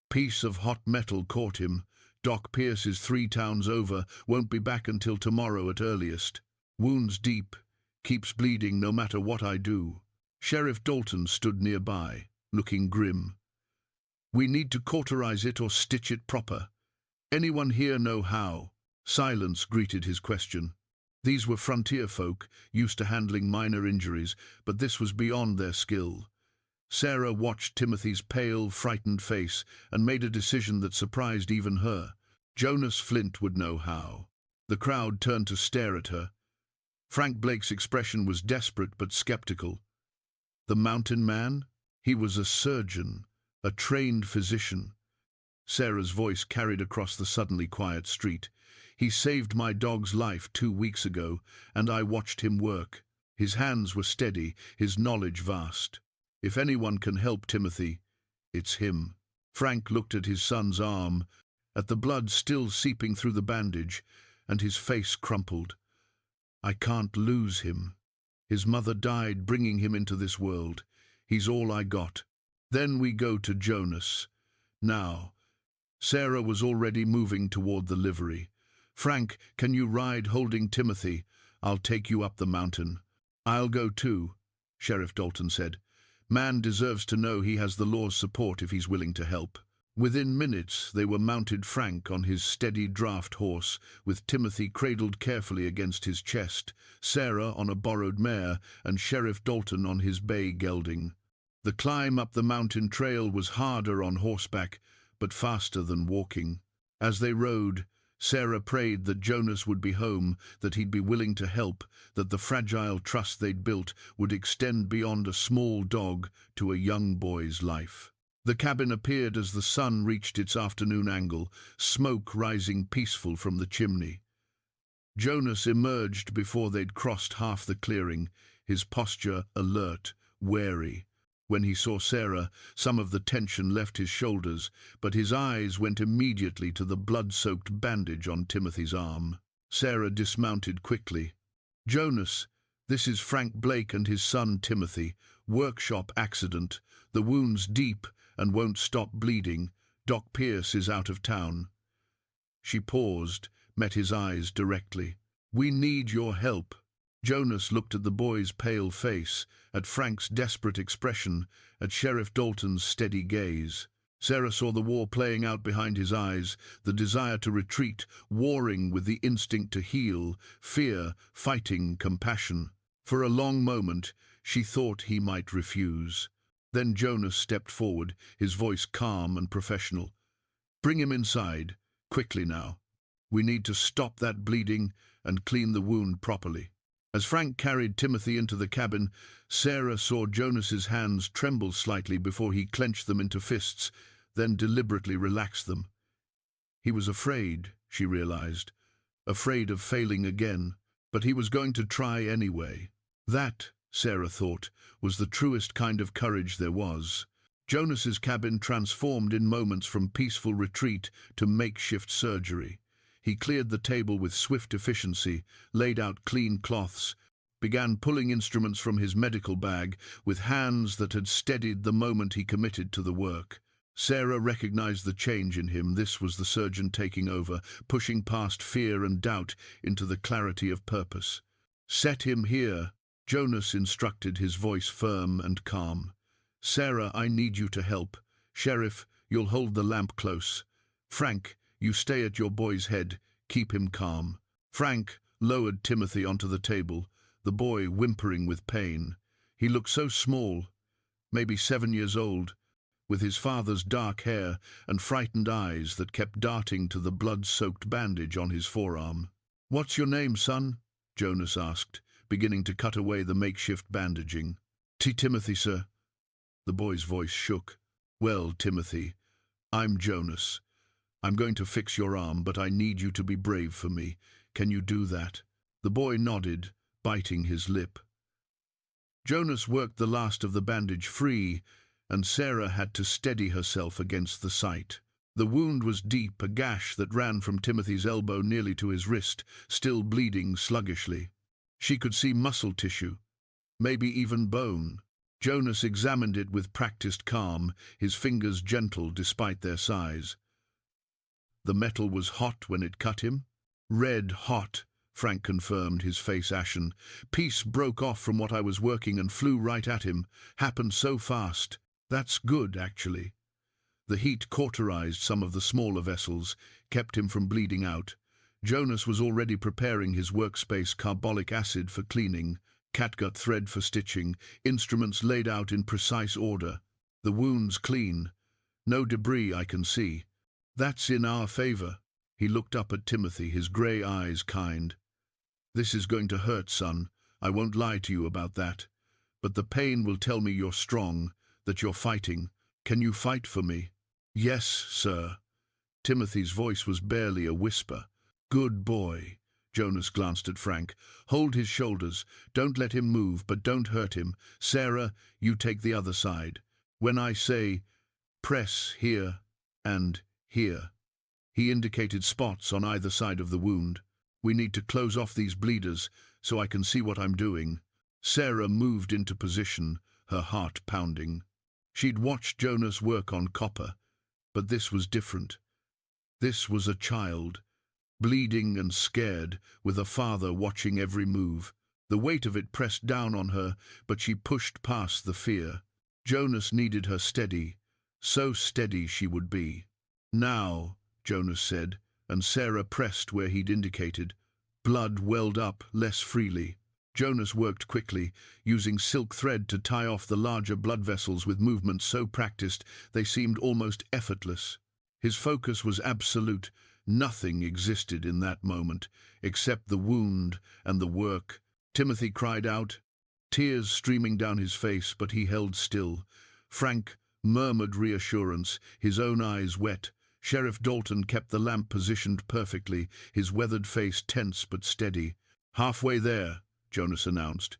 "Piece of hot metal caught him. Doc Pierce is 3 towns over, won't be back until tomorrow at earliest. Wounds deep, keeps bleeding no matter what I do." Sheriff Dalton stood nearby, looking grim. "We need to cauterize it or stitch it proper. Anyone here know how?" Silence greeted his question. These were frontier folk, used to handling minor injuries, but this was beyond their skill. Sarah watched Timothy's pale, frightened face and made a decision that surprised even her. Jonas Flint would know how. The crowd turned to stare at her. Frank Blake's expression was desperate but skeptical. The mountain man? He was a surgeon, a trained physician. Sarah's voice carried across the suddenly quiet street. "He saved my dog's life 2 weeks ago, and I watched him work. His hands were steady, his knowledge vast. If anyone can help Timothy, it's him." Frank looked at his son's arm, at the blood still seeping through the bandage, and his face crumpled. "I can't lose him. His mother died bringing him into this world. He's all I got." Then we go to Jonas. Now, Sarah was already moving toward the livery. "Frank, can you ride holding Timothy? I'll take you up the mountain." "I'll go too," Sheriff Dalton said. "Man deserves to know he has the law's support if he's willing to help." Within minutes, they were mounted, Frank on his steady draft horse, with Timothy cradled carefully against his chest, Sarah on a borrowed mare, and Sheriff Dalton on his bay gelding. The climb up the mountain trail was harder on horseback, but faster than walking. As they rode, Sarah prayed that Jonas would be home, that he'd be willing to help, that the fragile trust they'd built would extend beyond a small dog to a young boy's life. The cabin appeared as the sun reached its afternoon angle, smoke rising peaceful from the chimney. Jonas emerged before they'd crossed half the clearing, his posture alert, wary. When he saw Sarah, some of the tension left his shoulders, but his eyes went immediately to the blood-soaked bandage on Timothy's arm. Sarah dismounted quickly. "Jonas, this is Frank Blake and his son Timothy. Workshop accident. The wound's deep and won't stop bleeding. Doc Pierce is out of town." She paused, met his eyes directly. "We need your help." Jonas looked at the boy's pale face, at Frank's desperate expression, at Sheriff Dalton's steady gaze. Sarah saw the war playing out behind his eyes, the desire to retreat, warring with the instinct to heal, fear, fighting, compassion. For a long moment, she thought he might refuse. Then Jonas stepped forward, his voice calm and professional. "Bring him inside, quickly now. We need to stop that bleeding and clean the wound properly." As Frank carried Timothy into the cabin, Sarah saw Jonas's hands tremble slightly before he clenched them into fists, then deliberately relaxed them. He was afraid, she realized, afraid of failing again, but he was going to try anyway. That, Sarah thought, was the truest kind of courage there was. Jonas's cabin transformed in moments from peaceful retreat to makeshift surgery. He cleared the table with swift efficiency, laid out clean cloths, began pulling instruments from his medical bag with hands that had steadied the moment he committed to the work. Sarah recognized the change in him. This was the surgeon taking over, pushing past fear and doubt into the clarity of purpose. "Set him here," Jonas instructed, his voice firm and calm. "Sarah, I need you to help. Sheriff, you'll hold the lamp close. Frank, you stay at your boy's head. Keep him calm." Frank lowered Timothy onto the table, the boy whimpering with pain. He looked so small, maybe 7 years old, with his father's dark hair and frightened eyes that kept darting to the blood-soaked bandage on his forearm. "What's your name, son?" Jonas asked, beginning to cut away the makeshift bandaging. "Timothy, sir." The boy's voice shook. "Well, Timothy, I'm Jonas. I'm going to fix your arm, but I need you to be brave for me. Can you do that?" The boy nodded, biting his lip. Jonas worked the last of the bandage free, and Sarah had to steady herself against the sight. The wound was deep, a gash that ran from Timothy's elbow nearly to his wrist, still bleeding sluggishly. She could see muscle tissue, maybe even bone. Jonas examined it with practiced calm, his fingers gentle despite their size. "The metal was hot when it cut him?" "Red hot," Frank confirmed, his face ashen. "Piece broke off from what I was working and flew right at him. Happened so fast." "That's good, actually." The heat cauterized some of the smaller vessels, kept him from bleeding out. Jonas was already preparing his workspace, carbolic acid for cleaning, catgut thread for stitching, instruments laid out in precise order. "The wound's clean. No debris I can see. That's in our favor." He looked up at Timothy, his grey eyes kind. "This is going to hurt, son. I won't lie to you about that. But the pain will tell me you're strong, that you're fighting. Can you fight for me?" "Yes, sir." Timothy's voice was barely a whisper. "Good boy." Jonas glanced at Frank. "Hold his shoulders. Don't let him move, but don't hurt him. Sarah, you take the other side. When I say, press here and here." He indicated spots on either side of the wound. "We need to close off these bleeders so I can see what I'm doing." Sarah moved into position, her heart pounding. She'd watched Jonas work on copper, But this was different. This was a child, bleeding and scared, with a father watching every move. The weight of it pressed down on her, but she pushed past the fear. Jonas needed her steady, so steady she would be. "Now," Jonas said, and Sarah pressed where he'd indicated. Blood welled up less freely. Jonas worked quickly, using silk thread to tie off the larger blood vessels with movements so practiced they seemed almost effortless. His focus was absolute. Nothing existed in that moment, except the wound and the work. Timothy cried out, tears streaming down his face, but he held still. Frank murmured reassurance, his own eyes wet. Sheriff Dalton kept the lamp positioned perfectly, his weathered face tense but steady. "Halfway there," Jonas announced.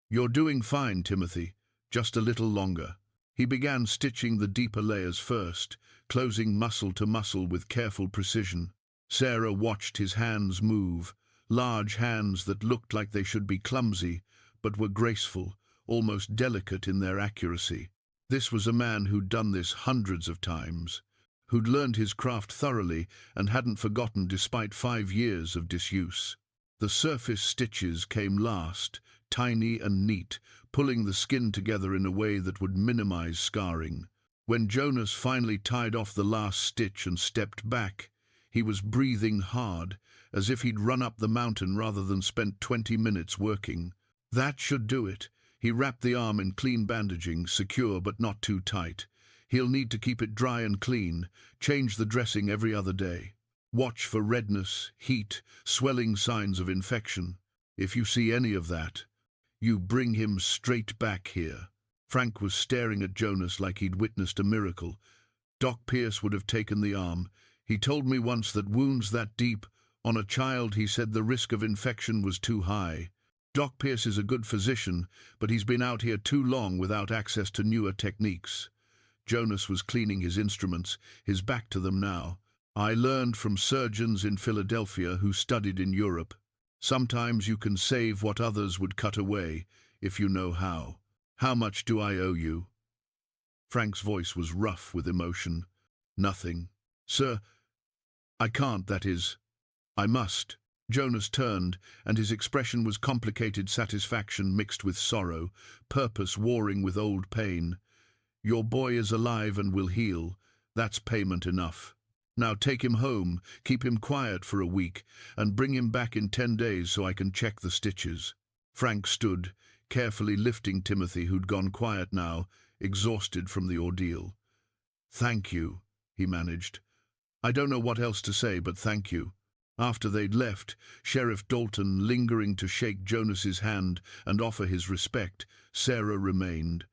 "You're doing fine, Timothy. Just a little longer." He began stitching the deeper layers first, closing muscle to muscle with careful precision. Sarah watched his hands move, large hands that looked like they should be clumsy, but were graceful, almost delicate in their accuracy. This was a man who'd done this hundreds of times, who'd learned his craft thoroughly and hadn't forgotten despite 5 years of disuse. The surface stitches came last, tiny and neat, pulling the skin together in a way that would minimize scarring. When Jonas finally tied off the last stitch and stepped back, he was breathing hard, as if he'd run up the mountain rather than spent 20 minutes working. That should do it. He wrapped the arm in clean bandaging, secure but not too tight. He'll need to keep it dry and clean, change the dressing every other day. Watch for redness, heat, swelling signs of infection. If you see any of that, you bring him straight back here. Frank was staring at Jonas like he'd witnessed a miracle. Doc Pierce would have taken the arm. He told me once that wounds that deep, on a child, he said the risk of infection was too high. Doc Pierce is a good physician, but he's been out here too long without access to newer techniques. Jonas was cleaning his instruments, his back to them now. "I learned from surgeons in Philadelphia who studied in Europe. Sometimes you can save what others would cut away, if you know how. How much do I owe you?" Frank's voice was rough with emotion. "Nothing. Sir, I can't, that is, I must." Jonas turned, and his expression was complicated satisfaction mixed with sorrow, purpose warring with old pain. "Your boy is alive and will heal. That's payment enough. Now take him home, keep him quiet for a week, and bring him back in 10 days so I can check the stitches." Frank stood, carefully lifting Timothy, who'd gone quiet now, exhausted from the ordeal. "Thank you," he managed. "I don't know what else to say, but thank you." After they'd left, Sheriff Dalton lingering to shake Jonas's hand and offer his respect, Sarah remained.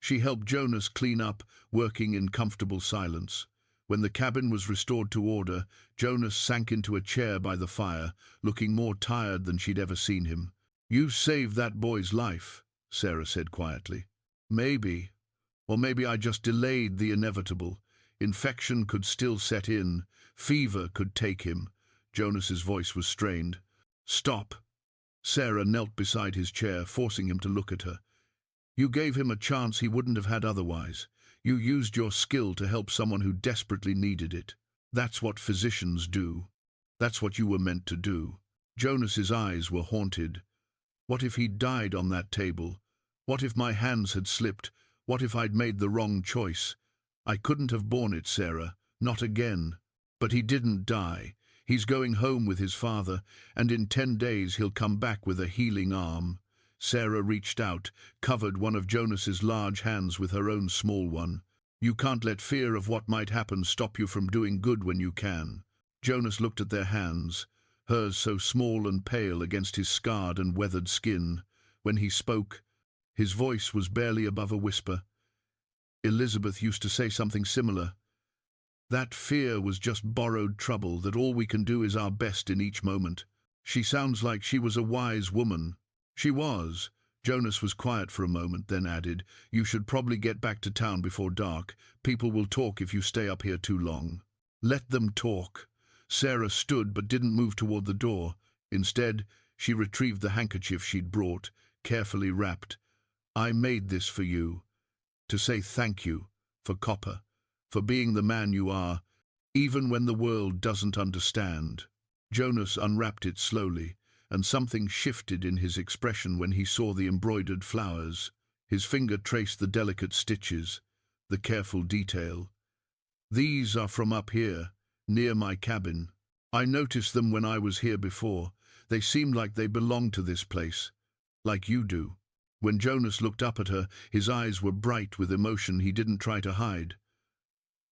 She helped Jonas clean up, working in comfortable silence. When the cabin was restored to order, Jonas sank into a chair by the fire, looking more tired than she'd ever seen him. "You saved that boy's life," Sarah said quietly. "Maybe. Or maybe I just delayed the inevitable. Infection could still set in. Fever could take him." Jonas's voice was strained. "Stop." Sarah knelt beside his chair, forcing him to look at her. "You gave him a chance he wouldn't have had otherwise. You used your skill to help someone who desperately needed it. That's what physicians do. That's what you were meant to do." Jonas's eyes were haunted. What if he'd died on that table? What if my hands had slipped? What if I'd made the wrong choice? I couldn't have borne it, Sarah. Not again. But he didn't die. He's going home with his father, and in 10 days he'll come back with a healing arm. Sarah reached out, covered one of Jonas's large hands with her own small one. "You can't let fear of what might happen stop you from doing good when you can." Jonas looked at their hands, hers so small and pale against his scarred and weathered skin. When he spoke, his voice was barely above a whisper. "Elizabeth used to say something similar. That fear was just borrowed trouble, that all we can do is our best in each moment. She sounds like she was a wise woman." "She was." Jonas was quiet for a moment, then added, "You should probably get back to town before dark. People will talk if you stay up here too long." "Let them talk." Sarah stood but didn't move toward the door. Instead, she retrieved the handkerchief she'd brought, carefully wrapped. "I made this for you, to say thank you, for copper. for being the man you are, even when the world doesn't understand." Jonas unwrapped it slowly, and something shifted in his expression when he saw the embroidered flowers. His finger traced the delicate stitches, the careful detail. "These are from up here, near my cabin. I noticed them when I was here before. They seemed like they belonged to this place, like you do." When Jonas looked up at her, his eyes were bright with emotion he didn't try to hide.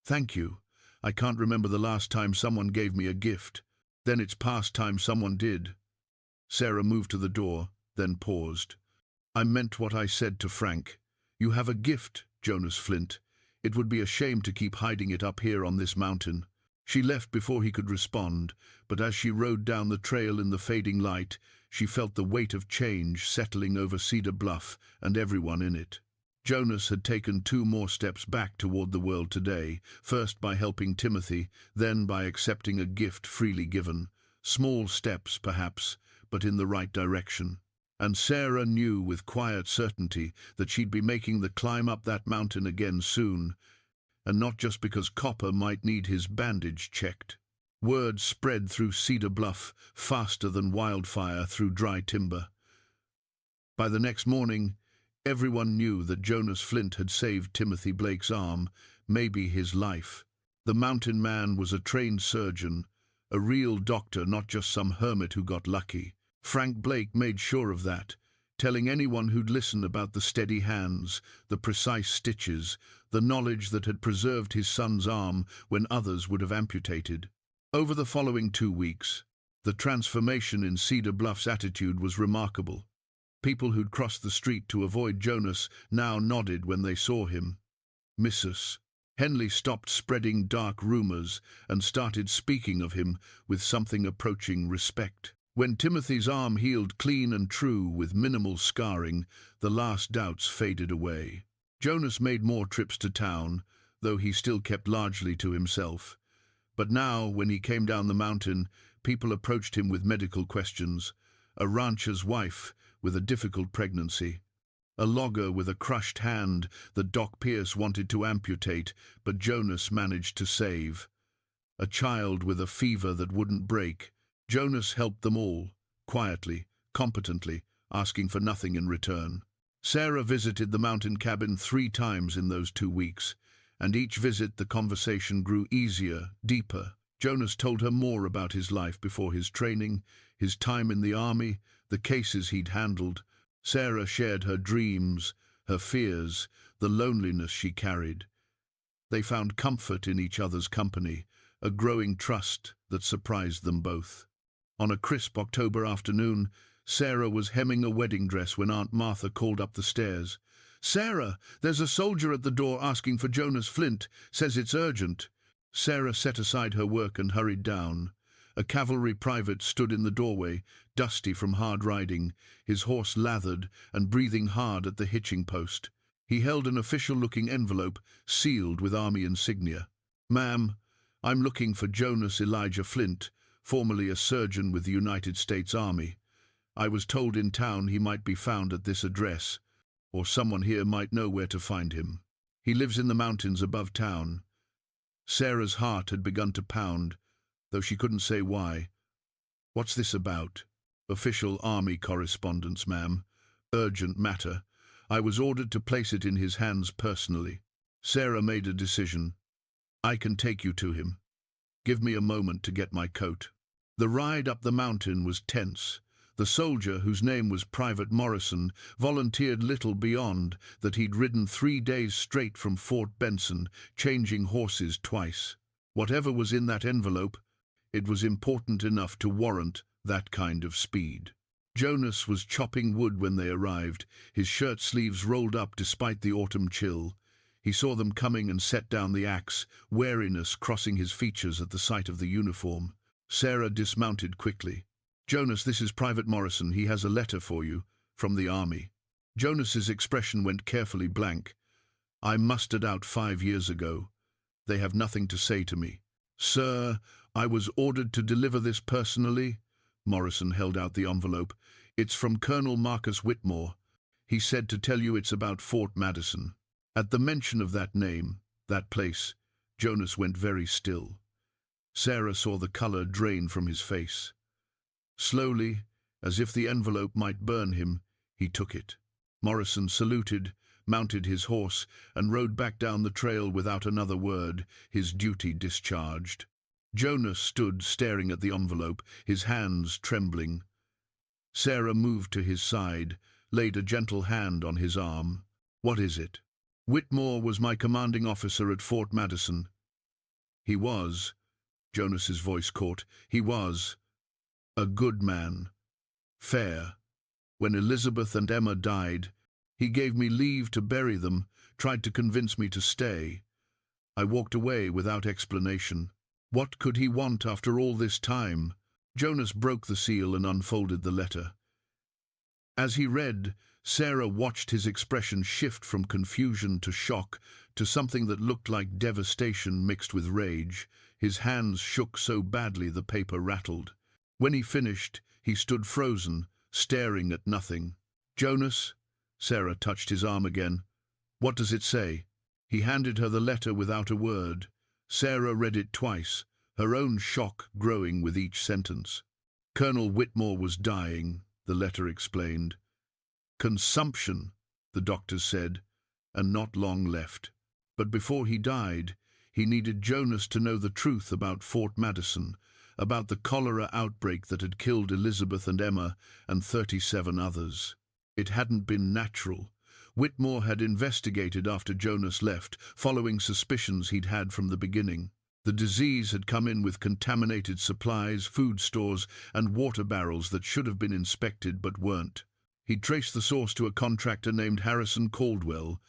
"Thank you. I can't remember the last time someone gave me a gift. Then it's past time someone did." Sarah moved to the door, then paused. "I meant what I said to Frank. You have a gift, Jonas Flint. It would be a shame to keep hiding it up here on this mountain." She left before he could respond, but as she rode down the trail in the fading light, she felt the weight of change settling over Cedar Bluff and everyone in it. Jonas had taken 2 more steps back toward the world today, first by helping Timothy, then by accepting a gift freely given. Small steps, perhaps, but in the right direction. And Sarah knew with quiet certainty that she'd be making the climb up that mountain again soon, and not just because Copper might need his bandage checked. Word spread through Cedar Bluff faster than wildfire through dry timber. By the next morning, everyone knew that Jonas Flint had saved Timothy Blake's arm, maybe his life. The mountain man was a trained surgeon, a real doctor, not just some hermit who got lucky. Frank Blake made sure of that, telling anyone who'd listen about the steady hands, the precise stitches, the knowledge that had preserved his son's arm when others would have amputated. Over the following 2 weeks, the transformation in Cedar Bluff's attitude was remarkable. People who'd crossed the street to avoid Jonas now nodded when they saw him. Mrs. Henley stopped spreading dark rumors and started speaking of him with something approaching respect. When Timothy's arm healed clean and true with minimal scarring, the last doubts faded away. Jonas made more trips to town, though he still kept largely to himself. But now, when he came down the mountain, people approached him with medical questions. A rancher's wife with a difficult pregnancy. A logger with a crushed hand that Doc Pierce wanted to amputate, but Jonas managed to save. A child with a fever that wouldn't break. Jonas helped them all, quietly, competently, asking for nothing in return. Sarah visited the mountain cabin 3 times in those 2 weeks, and each visit the conversation grew easier, deeper. Jonas told her more about his life before his training, his time in the army, the cases he'd handled. Sarah shared her dreams, her fears, the loneliness she carried. They found comfort in each other's company, a growing trust that surprised them both. On a crisp October afternoon, Sarah was hemming a wedding dress when Aunt Martha called up the stairs. "Sarah, there's a soldier at the door asking for Jonas Flint, says it's urgent." Sarah set aside her work and hurried down. A cavalry private stood in the doorway, dusty from hard riding, his horse lathered and breathing hard at the hitching post. He held an official-looking envelope sealed with army insignia. "Ma'am, I'm looking for Jonas Elijah Flint, formerly a surgeon with the United States Army. I was told in town he might be found at this address, or someone here might know where to find him. He lives in the mountains above town." Sarah's heart had begun to pound, though she couldn't say why. "What's this about?" "Official Army correspondence, ma'am. Urgent matter. I was ordered to place it in his hands personally." Sarah made a decision. "I can take you to him. Give me a moment to get my coat." The ride up the mountain was tense. The soldier, whose name was Private Morrison, volunteered little beyond that he'd ridden 3 days straight from Fort Benson, changing horses twice. Whatever was in that envelope, it was important enough to warrant that kind of speed. Jonas was chopping wood when they arrived, his shirt sleeves rolled up despite the autumn chill. He saw them coming and set down the axe, wariness crossing his features at the sight of the uniform. Sarah dismounted quickly. "Jonas, this is Private Morrison. He has a letter for you, from the army." Jonas's expression went carefully blank. "I mustered out 5 years ago. They have nothing to say to me." "Sir, I was ordered to deliver this personally." Morrison held out the envelope. "It's from Colonel Marcus Whitmore. He said to tell you it's about Fort Madison." At the mention of that name, that place, Jonas went very still. Sarah saw the color drain from his face. Slowly, as if the envelope might burn him, he took it. Morrison saluted, mounted his horse, and rode back down the trail without another word, his duty discharged. Jonas stood staring at the envelope, his hands trembling. Sarah moved to his side, laid a gentle hand on his arm. "What is it?" "Whitmore was my commanding officer at Fort Madison." "He was," Jonas's voice caught, "he was a good man, fair. When Elizabeth and Emma died, he gave me leave to bury them, tried to convince me to stay. I walked away without explanation. What could he want after all this time?" Jonas broke the seal and unfolded the letter. As he read, Sarah watched his expression shift from confusion to shock to something that looked like devastation mixed with rage. His hands shook so badly the paper rattled. When he finished, he stood frozen, staring at nothing. "Jonas," Sarah touched his arm again. "What does it say?" He handed her the letter without a word. Sarah read it twice, her own shock growing with each sentence. "Colonel Whitmore was dying," the letter explained. "Consumption," the doctors said, and not long left. But before he died, he needed Jonas to know the truth about Fort Madison, about the cholera outbreak that had killed Elizabeth and Emma and 37 others. It hadn't been natural. Whitmore had investigated after Jonas left, following suspicions he'd had from the beginning. The disease had come in with contaminated supplies, food stores, and water barrels that should have been inspected but weren't. He'd traced the source to a contractor named Harrison Caldwell,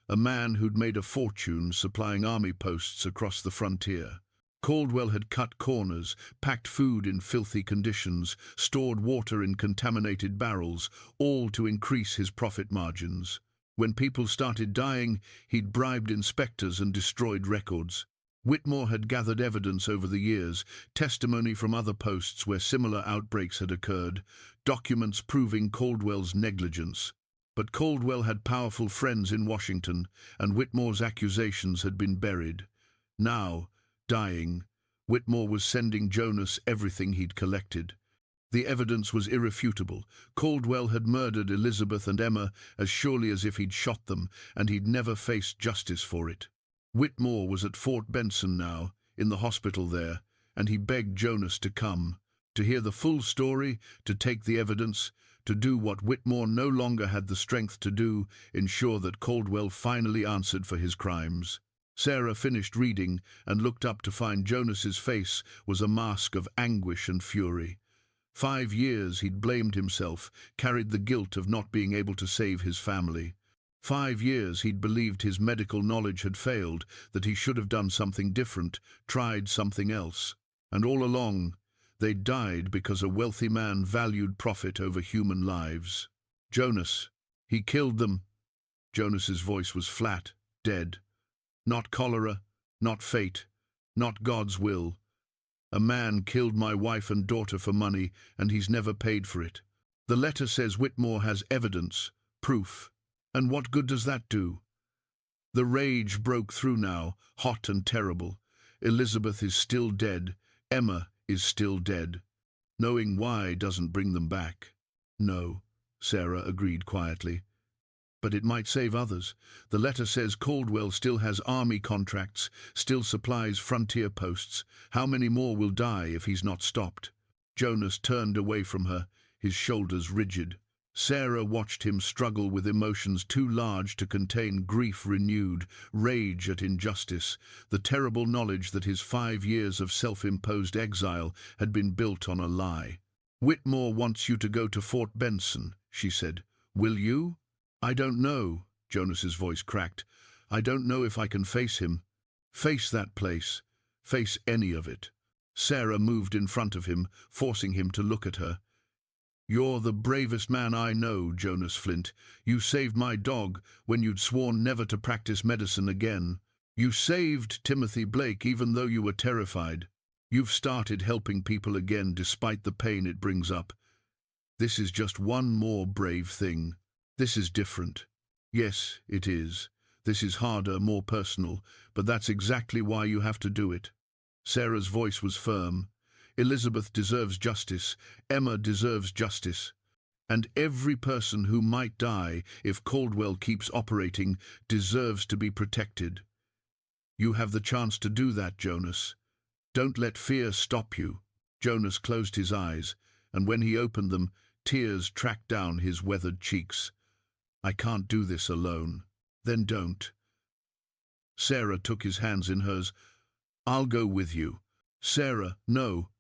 a man who'd made a fortune supplying army posts across the frontier. Caldwell had cut corners, packed food in filthy conditions, stored water in contaminated barrels, all to increase his profit margins. When people started dying, he'd bribed inspectors and destroyed records. Whitmore had gathered evidence over the years, testimony from other posts where similar outbreaks had occurred, documents proving Caldwell's negligence. But Caldwell had powerful friends in Washington, and Whitmore's accusations had been buried. Now, dying, Whitmore was sending Jonas everything he'd collected. The evidence was irrefutable. Caldwell had murdered Elizabeth and Emma as surely as if he'd shot them, and he'd never faced justice for it. Whitmore was at Fort Benson now, in the hospital there, and he begged Jonas to come, to hear the full story, to take the evidence, to do what Whitmore no longer had the strength to do, ensure that Caldwell finally answered for his crimes. Sarah finished reading and looked up to find Jonas's face was a mask of anguish and fury. 5 years he'd blamed himself, carried the guilt of not being able to save his family. 5 years he'd believed his medical knowledge had failed, that he should have done something different, tried something else. And all along, they'd died because a wealthy man valued profit over human lives. "Jonas, he killed them." Jonas's voice was flat, dead. "Not cholera, not fate, not God's will. A man killed my wife and daughter for money, and he's never paid for it. The letter says Whitmore has evidence, proof. And what good does that do?" The rage broke through now, hot and terrible. Elizabeth is still dead. Emma is still dead. Knowing why doesn't bring them back. "No," Sarah agreed quietly. "But it might save others. The letter says Caldwell still has army contracts, still supplies frontier posts. How many more will die if he's not stopped?" Jonas turned away from her, his shoulders rigid. Sarah watched him struggle with emotions too large to contain grief renewed, rage at injustice, the terrible knowledge that his 5 years of self-imposed exile had been built on a lie. "Whitmore wants you to go to Fort Benson," she said. "Will you?" "I don't know," Jonas's voice cracked. "I don't know if I can face him. Face that place. Face any of it." Sarah moved in front of him, forcing him to look at her. "You're the bravest man I know, Jonas Flint. You saved my dog when you'd sworn never to practice medicine again. You saved Timothy Blake even though you were terrified. You've started helping people again despite the pain it brings up. This is just one more brave thing. This is different." "Yes, it is. This is harder, more personal, but that's exactly why you have to do it." Sarah's voice was firm. "Elizabeth deserves justice. Emma deserves justice. And every person who might die if Caldwell keeps operating deserves to be protected. You have the chance to do that, Jonas. Don't let fear stop you." Jonas closed his eyes, and when he opened them, tears tracked down his weathered cheeks. "I can't do this alone." "Then don't." Sarah took his hands in hers. "I'll go with you." "Sarah, no.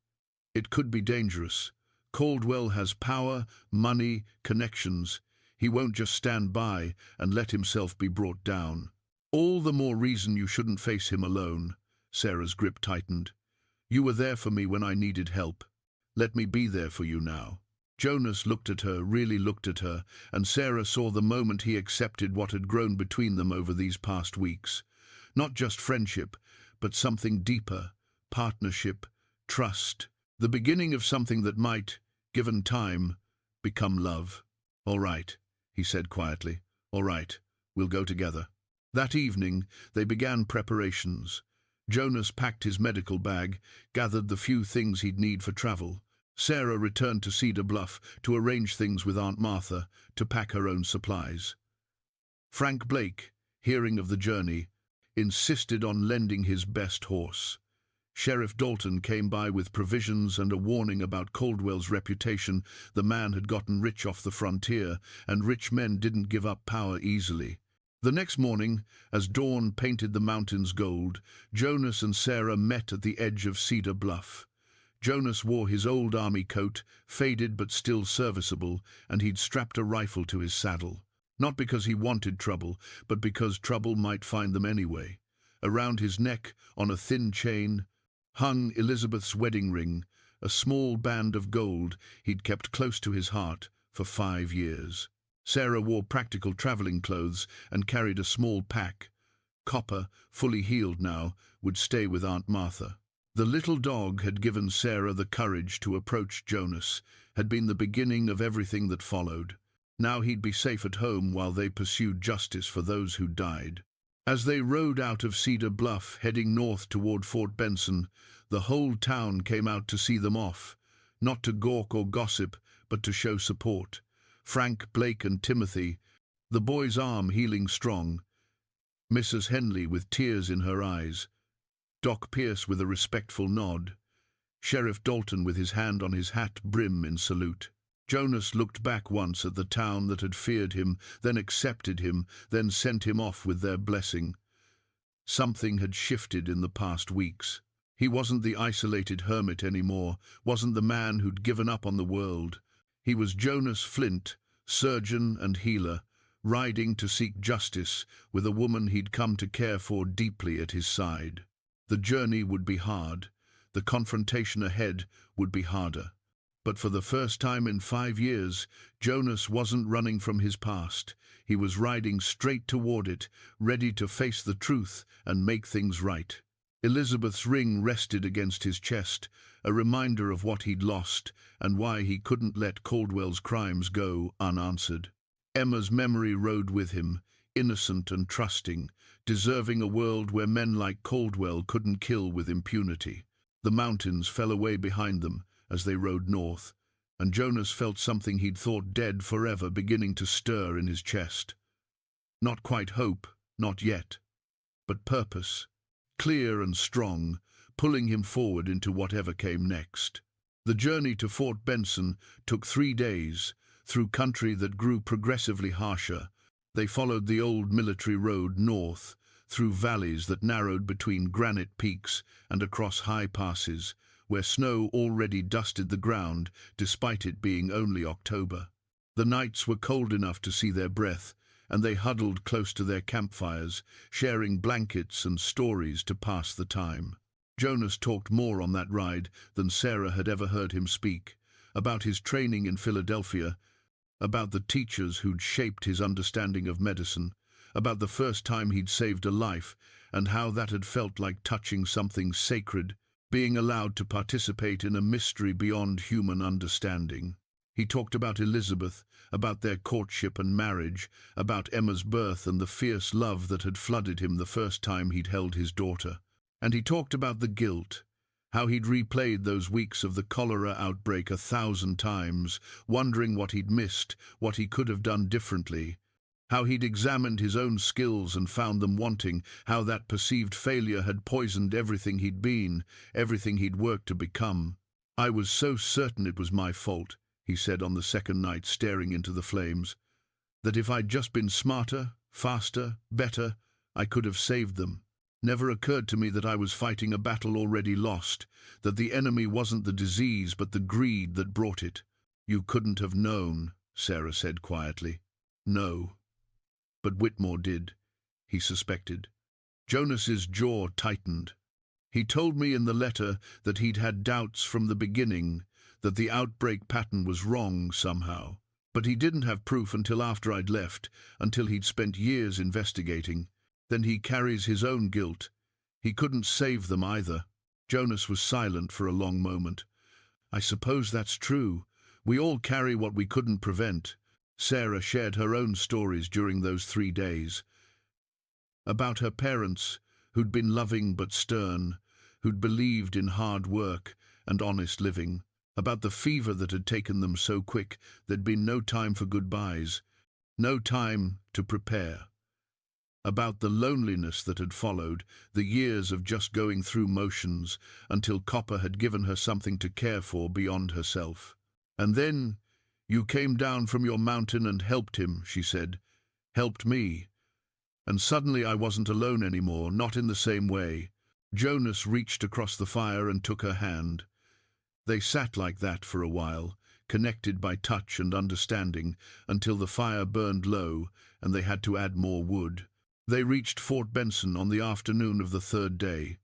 It could be dangerous. Caldwell has power, money, connections. He won't just stand by and let himself be brought down." "All the more reason you shouldn't face him alone." Sarah's grip tightened. "You were there for me when I needed help. Let me be there for you now." Jonas looked at her, really looked at her, and Sarah saw the moment he accepted what had grown between them over these past weeks. Not just friendship, but something deeper, partnership, trust, the beginning of something that might, given time, become love. "All right," he said quietly. "All right, we'll go together." That evening, they began preparations. Jonas packed his medical bag, gathered the few things he'd need for travel. Sarah returned to Cedar Bluff to arrange things with Aunt Martha, to pack her own supplies. Frank Blake, hearing of the journey, insisted on lending his best horse. Sheriff Dalton came by with provisions and a warning about Caldwell's reputation. The man had gotten rich off the frontier, and rich men didn't give up power easily. The next morning, as dawn painted the mountains gold, Jonas and Sarah met at the edge of Cedar Bluff. Jonas wore his old army coat, faded but still serviceable, and he'd strapped a rifle to his saddle. Not because he wanted trouble, but because trouble might find them anyway. Around his neck, on a thin chain, hung Elizabeth's wedding ring, a small band of gold he'd kept close to his heart for 5 years. Sarah wore practical traveling clothes and carried a small pack. Copper, fully healed now, would stay with Aunt Martha. The little dog had given Sarah the courage to approach Jonas, had been the beginning of everything that followed. Now he'd be safe at home while they pursued justice for those who died. As they rode out of Cedar Bluff, heading north toward Fort Benson, the whole town came out to see them off, not to gawk or gossip, but to show support. Frank, Blake, and Timothy, the boy's arm healing strong, Mrs. Henley with tears in her eyes, Doc Pierce with a respectful nod, Sheriff Dalton with his hand on his hat brim in salute. Jonas looked back once at the town that had feared him, then accepted him, then sent him off with their blessing. Something had shifted in the past weeks. He wasn't the isolated hermit anymore, wasn't the man who'd given up on the world. He was Jonas Flint, surgeon and healer, riding to seek justice with a woman he'd come to care for deeply at his side. The journey would be hard. The confrontation ahead would be harder. But for the first time in 5 years, Jonas wasn't running from his past. He was riding straight toward it, ready to face the truth and make things right. Elizabeth's ring rested against his chest, a reminder of what he'd lost and why he couldn't let Caldwell's crimes go unanswered. Emma's memory rode with him, innocent and trusting, deserving a world where men like Caldwell couldn't kill with impunity. The mountains fell away behind them as they rode north, and Jonas felt something he'd thought dead forever beginning to stir in his chest. Not quite hope, not yet, but purpose, clear and strong, pulling him forward into whatever came next. The journey to Fort Benson took 3 days, through country that grew progressively harsher. They followed the old military road north, through valleys that narrowed between granite peaks and across high passes, where snow already dusted the ground despite it being only October. The nights were cold enough to see their breath, and they huddled close to their campfires, sharing blankets and stories to pass the time. Jonas talked more on that ride than Sarah had ever heard him speak, about his training in Philadelphia, about the teachers who'd shaped his understanding of medicine, about the first time he'd saved a life and how that had felt like touching something sacred, being allowed to participate in a mystery beyond human understanding. He talked about Elizabeth, about their courtship and marriage, about Emma's birth and the fierce love that had flooded him the first time he'd held his daughter. And he talked about the guilt, how he'd replayed those weeks of the cholera outbreak 1,000 times, wondering what he'd missed, what he could have done differently, how he'd examined his own skills and found them wanting, how that perceived failure had poisoned everything he'd been, everything he'd worked to become. "I was so certain it was my fault," he said on the second night, staring into the flames, "that if I'd just been smarter, faster, better, I could have saved them. Never occurred to me that I was fighting a battle already lost, that the enemy wasn't the disease but the greed that brought it." "You couldn't have known," Sarah said quietly. "No. But Whitmore did," he suspected. Jonas's jaw tightened. "He told me in the letter that he'd had doubts from the beginning, that the outbreak pattern was wrong somehow. But he didn't have proof until after I'd left, until he'd spent years investigating. Then he carries his own guilt. He couldn't save them either." Jonas was silent for a long moment. "I suppose that's true. We all carry what we couldn't prevent." Sarah shared her own stories during those 3 days. About her parents, who'd been loving but stern, who'd believed in hard work and honest living. About the fever that had taken them so quick there'd been no time for goodbyes, no time to prepare. About the loneliness that had followed, the years of just going through motions until Copper had given her something to care for beyond herself. "And then you came down from your mountain and helped him," she said. "Helped me. And suddenly I wasn't alone anymore, not in the same way." Jonas reached across the fire and took her hand. They sat like that for a while, connected by touch and understanding, until the fire burned low and they had to add more wood. They reached Fort Benson on the afternoon of the 3rd day.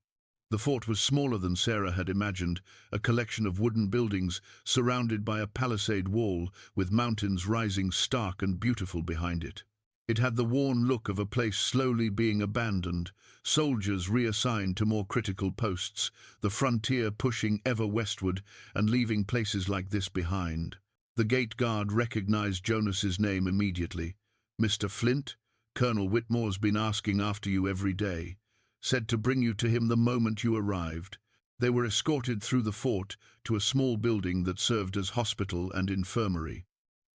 The fort was smaller than Sarah had imagined, a collection of wooden buildings surrounded by a palisade wall with mountains rising stark and beautiful behind it. It had the worn look of a place slowly being abandoned, soldiers reassigned to more critical posts, the frontier pushing ever westward and leaving places like this behind. The gate guard recognized Jonas's name immediately. "Mr. Flint? Colonel Whitmore's been asking after you every day. Said to bring you to him the moment you arrived." They were escorted through the fort to a small building that served as hospital and infirmary.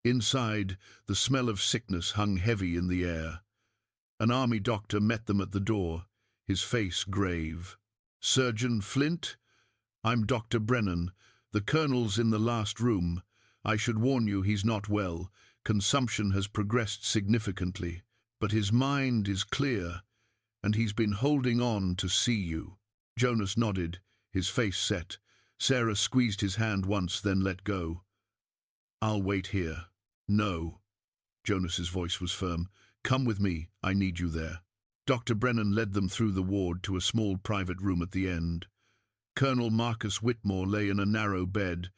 Inside, the smell of sickness hung heavy in the air. An army doctor met them at the door, his face grave. "Surgeon Flint? I'm Dr. Brennan. The colonel's in the last room. I should warn you he's not well. Consumption has progressed significantly. But his mind is clear, and he's been holding on to see you." Jonas nodded, his face set. Sarah squeezed his hand once, then let go. "I'll wait here." "No." Jonas's voice was firm. "Come with me. I need you there." Dr. Brennan led them through the ward to a small private room at the end. Colonel Marcus Whitmore lay in a narrow bed,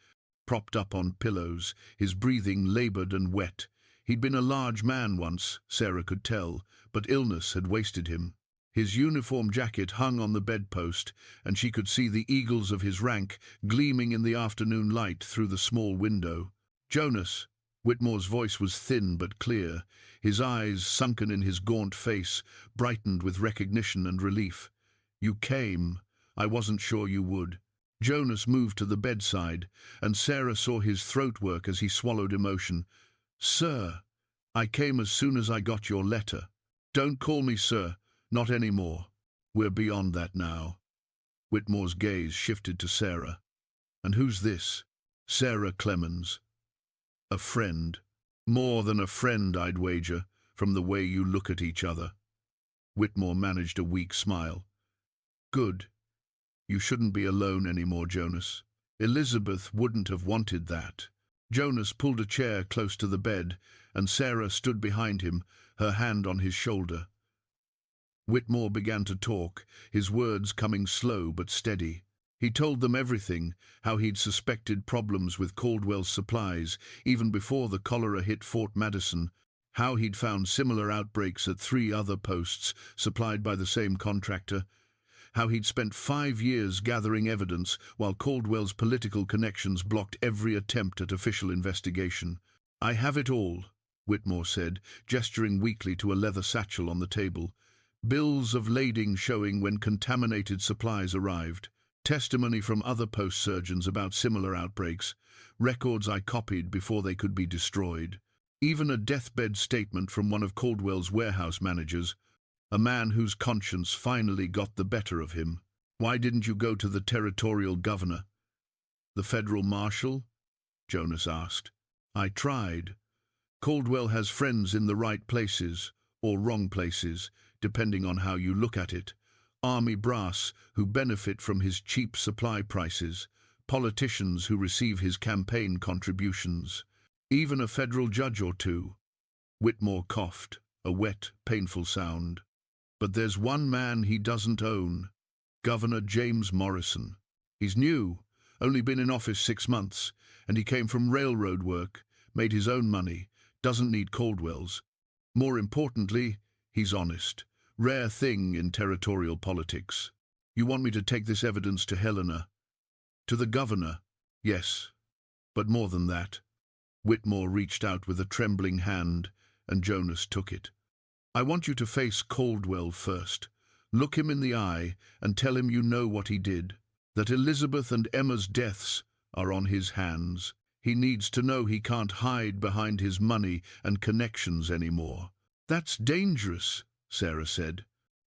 propped up on pillows, his breathing labored and wet. He'd been a large man once, Sarah could tell, but illness had wasted him. His uniform jacket hung on the bedpost, and she could see the eagles of his rank gleaming in the afternoon light through the small window. "Jonas." Whitmore's voice was thin but clear. His eyes, sunken in his gaunt face, brightened with recognition and relief. "You came. I wasn't sure you would." Jonas moved to the bedside, and Sarah saw his throat work as he swallowed emotion. "Sir, I came as soon as I got your letter." "Don't call me sir, not anymore. We're beyond that now." Whitmore's gaze shifted to Sarah. "And who's this?" "Sarah Clemens. A friend. More than a friend, I'd wager, from the way you look at each other." Whitmore managed a weak smile. "Good. You shouldn't be alone anymore, Jonas. Elizabeth wouldn't have wanted that." Jonas pulled a chair close to the bed, and Sarah stood behind him, her hand on his shoulder. Whitmore began to talk, his words coming slow but steady. He told them everything, how he'd suspected problems with Caldwell's supplies, even before the cholera hit Fort Madison, how he'd found similar outbreaks at 3 other posts supplied by the same contractor, how he'd spent 5 years gathering evidence while Caldwell's political connections blocked every attempt at official investigation. "I have it all," Whitmore said, gesturing weakly to a leather satchel on the table. "Bills of lading showing when contaminated supplies arrived, testimony from other post-surgeons about similar outbreaks, records I copied before they could be destroyed. Even a deathbed statement from one of Caldwell's warehouse managers, a man whose conscience finally got the better of him. Why didn't you go to the territorial governor?" "The federal marshal?" Jonas asked. "I tried. Caldwell has friends in the right places, or wrong places, depending on how you look at it. Army brass who benefit from his cheap supply prices, politicians who receive his campaign contributions, even a federal judge or two." Whitmore coughed, a wet, painful sound. "But there's one man he doesn't own, Governor James Morrison. He's new, only been in office 6 months, and he came from railroad work, made his own money, doesn't need Caldwell's. More importantly, he's honest. Rare thing in territorial politics. You want me to take this evidence to Helena?" "To the governor, yes. But more than that." Whitmore reached out with a trembling hand, and Jonas took it. "I want you to face Caldwell first. Look him in the eye and tell him you know what he did, that Elizabeth and Emma's deaths are on his hands. He needs to know he can't hide behind his money and connections anymore." "That's dangerous," Sarah said.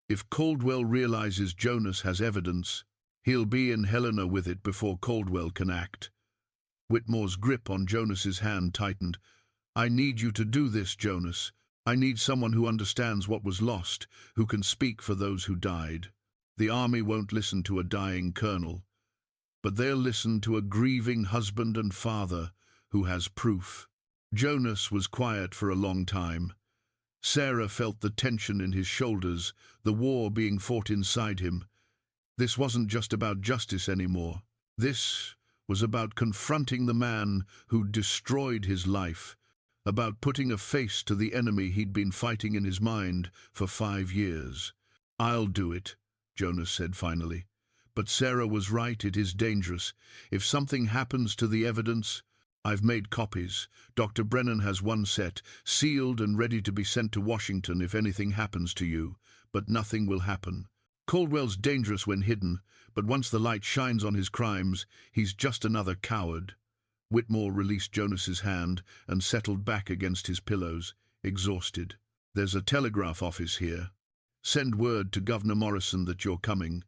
"If Caldwell realizes Jonas has evidence, he'll be in Helena with it before Caldwell can act." Whitmore's grip on Jonas's hand tightened. "I need you to do this, Jonas. I need someone who understands what was lost, who can speak for those who died. The army won't listen to a dying colonel, but they'll listen to a grieving husband and father who has proof." Jonas was quiet for a long time. Sarah felt the tension in his shoulders, the war being fought inside him. This wasn't just about justice anymore. This was about confronting the man who'd destroyed his life, about putting a face to the enemy he'd been fighting in his mind for 5 years. "I'll do it," Jonas said finally. "But Sarah was right, it is dangerous. If something happens to the evidence, I've made copies. Dr. Brennan has one set, sealed and ready to be sent to Washington if anything happens to you. But nothing will happen. Caldwell's dangerous when hidden, but once the light shines on his crimes, he's just another coward." Whitmore released Jonas's hand and settled back against his pillows, exhausted. "There's a telegraph office here. Send word to Governor Morrison that you're coming.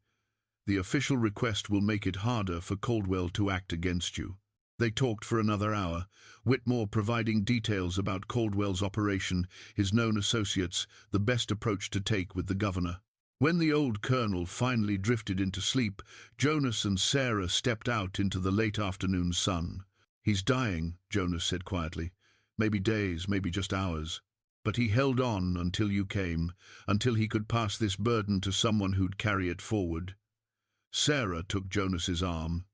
The official request will make it harder for Caldwell to act against you." They talked for another hour, Whitmore providing details about Caldwell's operation, his known associates, the best approach to take with the governor. When the old colonel finally drifted into sleep, Jonas and Sarah stepped out into the late afternoon sun. "He's dying," Jonas said quietly. "Maybe days, maybe just hours. But he held on until you came, until he could pass this burden to someone who'd carry it forward." Sarah took Jonas's arm.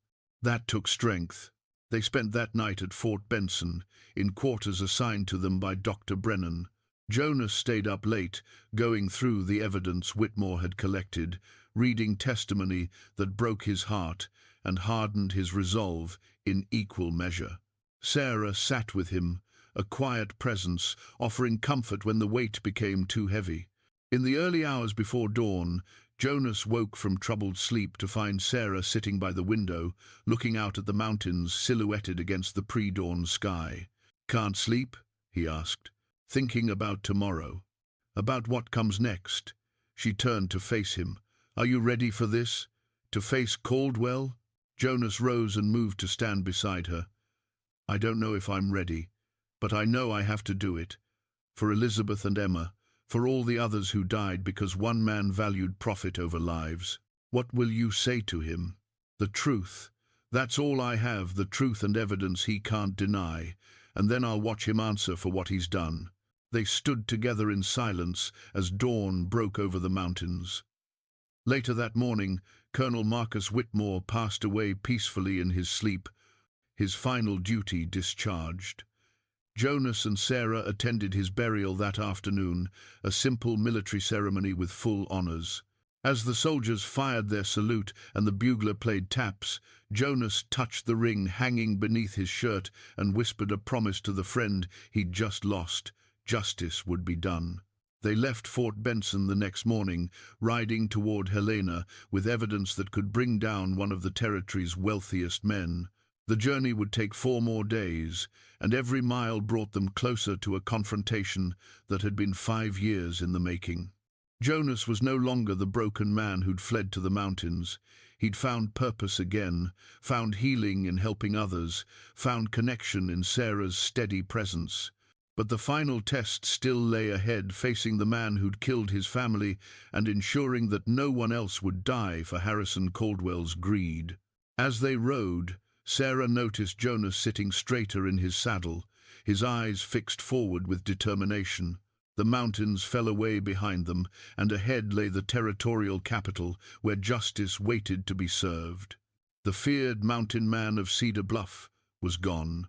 "That took strength." They spent that night at Fort Benson, in quarters assigned to them by Dr. Brennan. Jonas stayed up late, going through the evidence Whitmore had collected, reading testimony that broke his heart and hardened his resolve in equal measure. Sarah sat with him, a quiet presence, offering comfort when the weight became too heavy. In the early hours before dawn, Jonas woke from troubled sleep to find Sarah sitting by the window, looking out at the mountains silhouetted against the pre-dawn sky. "Can't sleep?" he asked. "Thinking about tomorrow, about what comes next." She turned to face him. "Are you ready for this? To face Caldwell?" Jonas rose and moved to stand beside her. "I don't know if I'm ready, but I know I have to do it. For Elizabeth and Emma, for all the others who died because one man valued profit over lives." "What will you say to him?" "The truth. That's all I have, the truth and evidence he can't deny, and then I'll watch him answer for what he's done." They stood together in silence as dawn broke over the mountains. Later that morning, Colonel Marcus Whitmore passed away peacefully in his sleep, his final duty discharged. Jonas and Sarah attended his burial that afternoon, a simple military ceremony with full honors. As the soldiers fired their salute and the bugler played taps, Jonas touched the ring hanging beneath his shirt and whispered a promise to the friend he'd just lost. Justice would be done. They left Fort Benson the next morning, riding toward Helena with evidence that could bring down one of the territory's wealthiest men. The journey would take 4 more days, and every mile brought them closer to a confrontation that had been 5 years in the making. Jonas was no longer the broken man who'd fled to the mountains. He'd found purpose again, found healing in helping others, found connection in Sarah's steady presence. But the final test still lay ahead, facing the man who'd killed his family and ensuring that no one else would die for Harrison Caldwell's greed. As they rode, Sarah noticed Jonas sitting straighter in his saddle, his eyes fixed forward with determination. The mountains fell away behind them, and ahead lay the territorial capital, where justice waited to be served. The feared mountain man of Cedar Bluff was gone.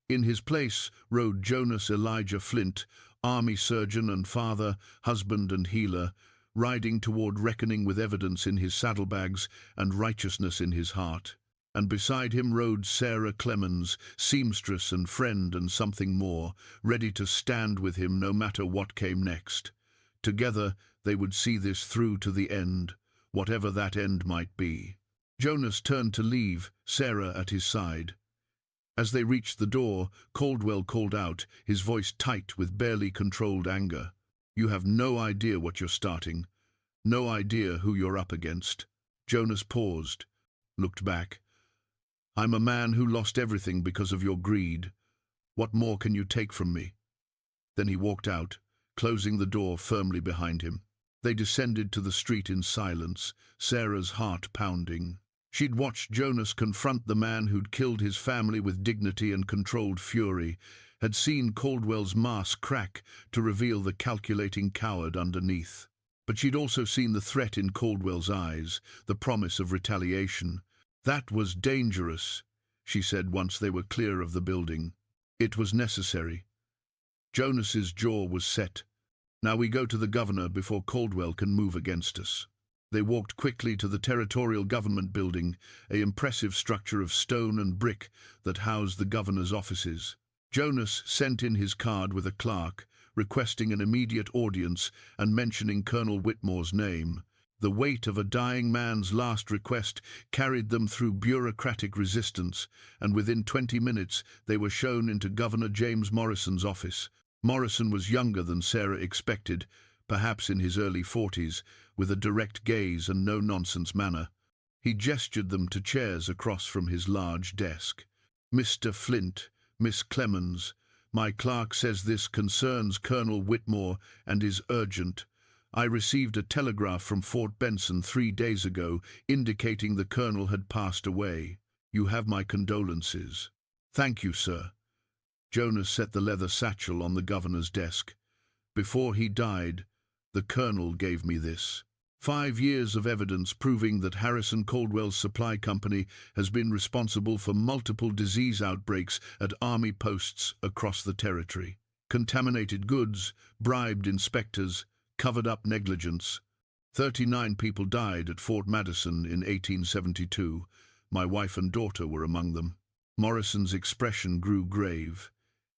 In his place rode Jonas Elijah Flint, army surgeon and father, husband and healer, riding toward reckoning with evidence in his saddlebags and righteousness in his heart. And beside him rode Sarah Clemens, seamstress and friend and something more, ready to stand with him no matter what came next. Together they would see this through to the end, whatever that end might be. Jonas turned to leave, Sarah at his side. As they reached the door, Caldwell called out, his voice tight with barely controlled anger. "You have no idea what you're starting. No idea who you're up against." Jonas paused, looked back. "I'm a man who lost everything because of your greed. What more can you take from me?" Then he walked out, closing the door firmly behind him. They descended to the street in silence, Sarah's heart pounding. She'd watched Jonas confront the man who'd killed his family with dignity and controlled fury, had seen Caldwell's mask crack to reveal the calculating coward underneath. But she'd also seen the threat in Caldwell's eyes, the promise of retaliation. "That was dangerous," she said once they were clear of the building. "It was necessary." Jonas's jaw was set. "Now we go to the governor before Caldwell can move against us." They walked quickly to the territorial government building, an impressive structure of stone and brick that housed the governor's offices. Jonas sent in his card with a clerk, requesting an immediate audience and mentioning Colonel Whitmore's name. The weight of a dying man's last request carried them through bureaucratic resistance, and within 20 minutes they were shown into Governor James Morrison's office. Morrison was younger than Sarah expected, perhaps in his early 40s, with a direct gaze and no-nonsense manner. He gestured them to chairs across from his large desk. "Mr. Flint, Miss Clemens, my clerk says this concerns Colonel Whitmore and is urgent. I received a telegraph from Fort Benson 3 days ago indicating the colonel had passed away. You have my condolences." "Thank you, sir." Jonas set the leather satchel on the governor's desk. "Before he died, the colonel gave me this. 5 years of evidence proving that Harrison Caldwell's supply company has been responsible for multiple disease outbreaks at army posts across the territory. Contaminated goods, bribed inspectors, covered-up negligence. 39 people died at Fort Madison in 1872. My wife and daughter were among them." Morrison's expression grew grave.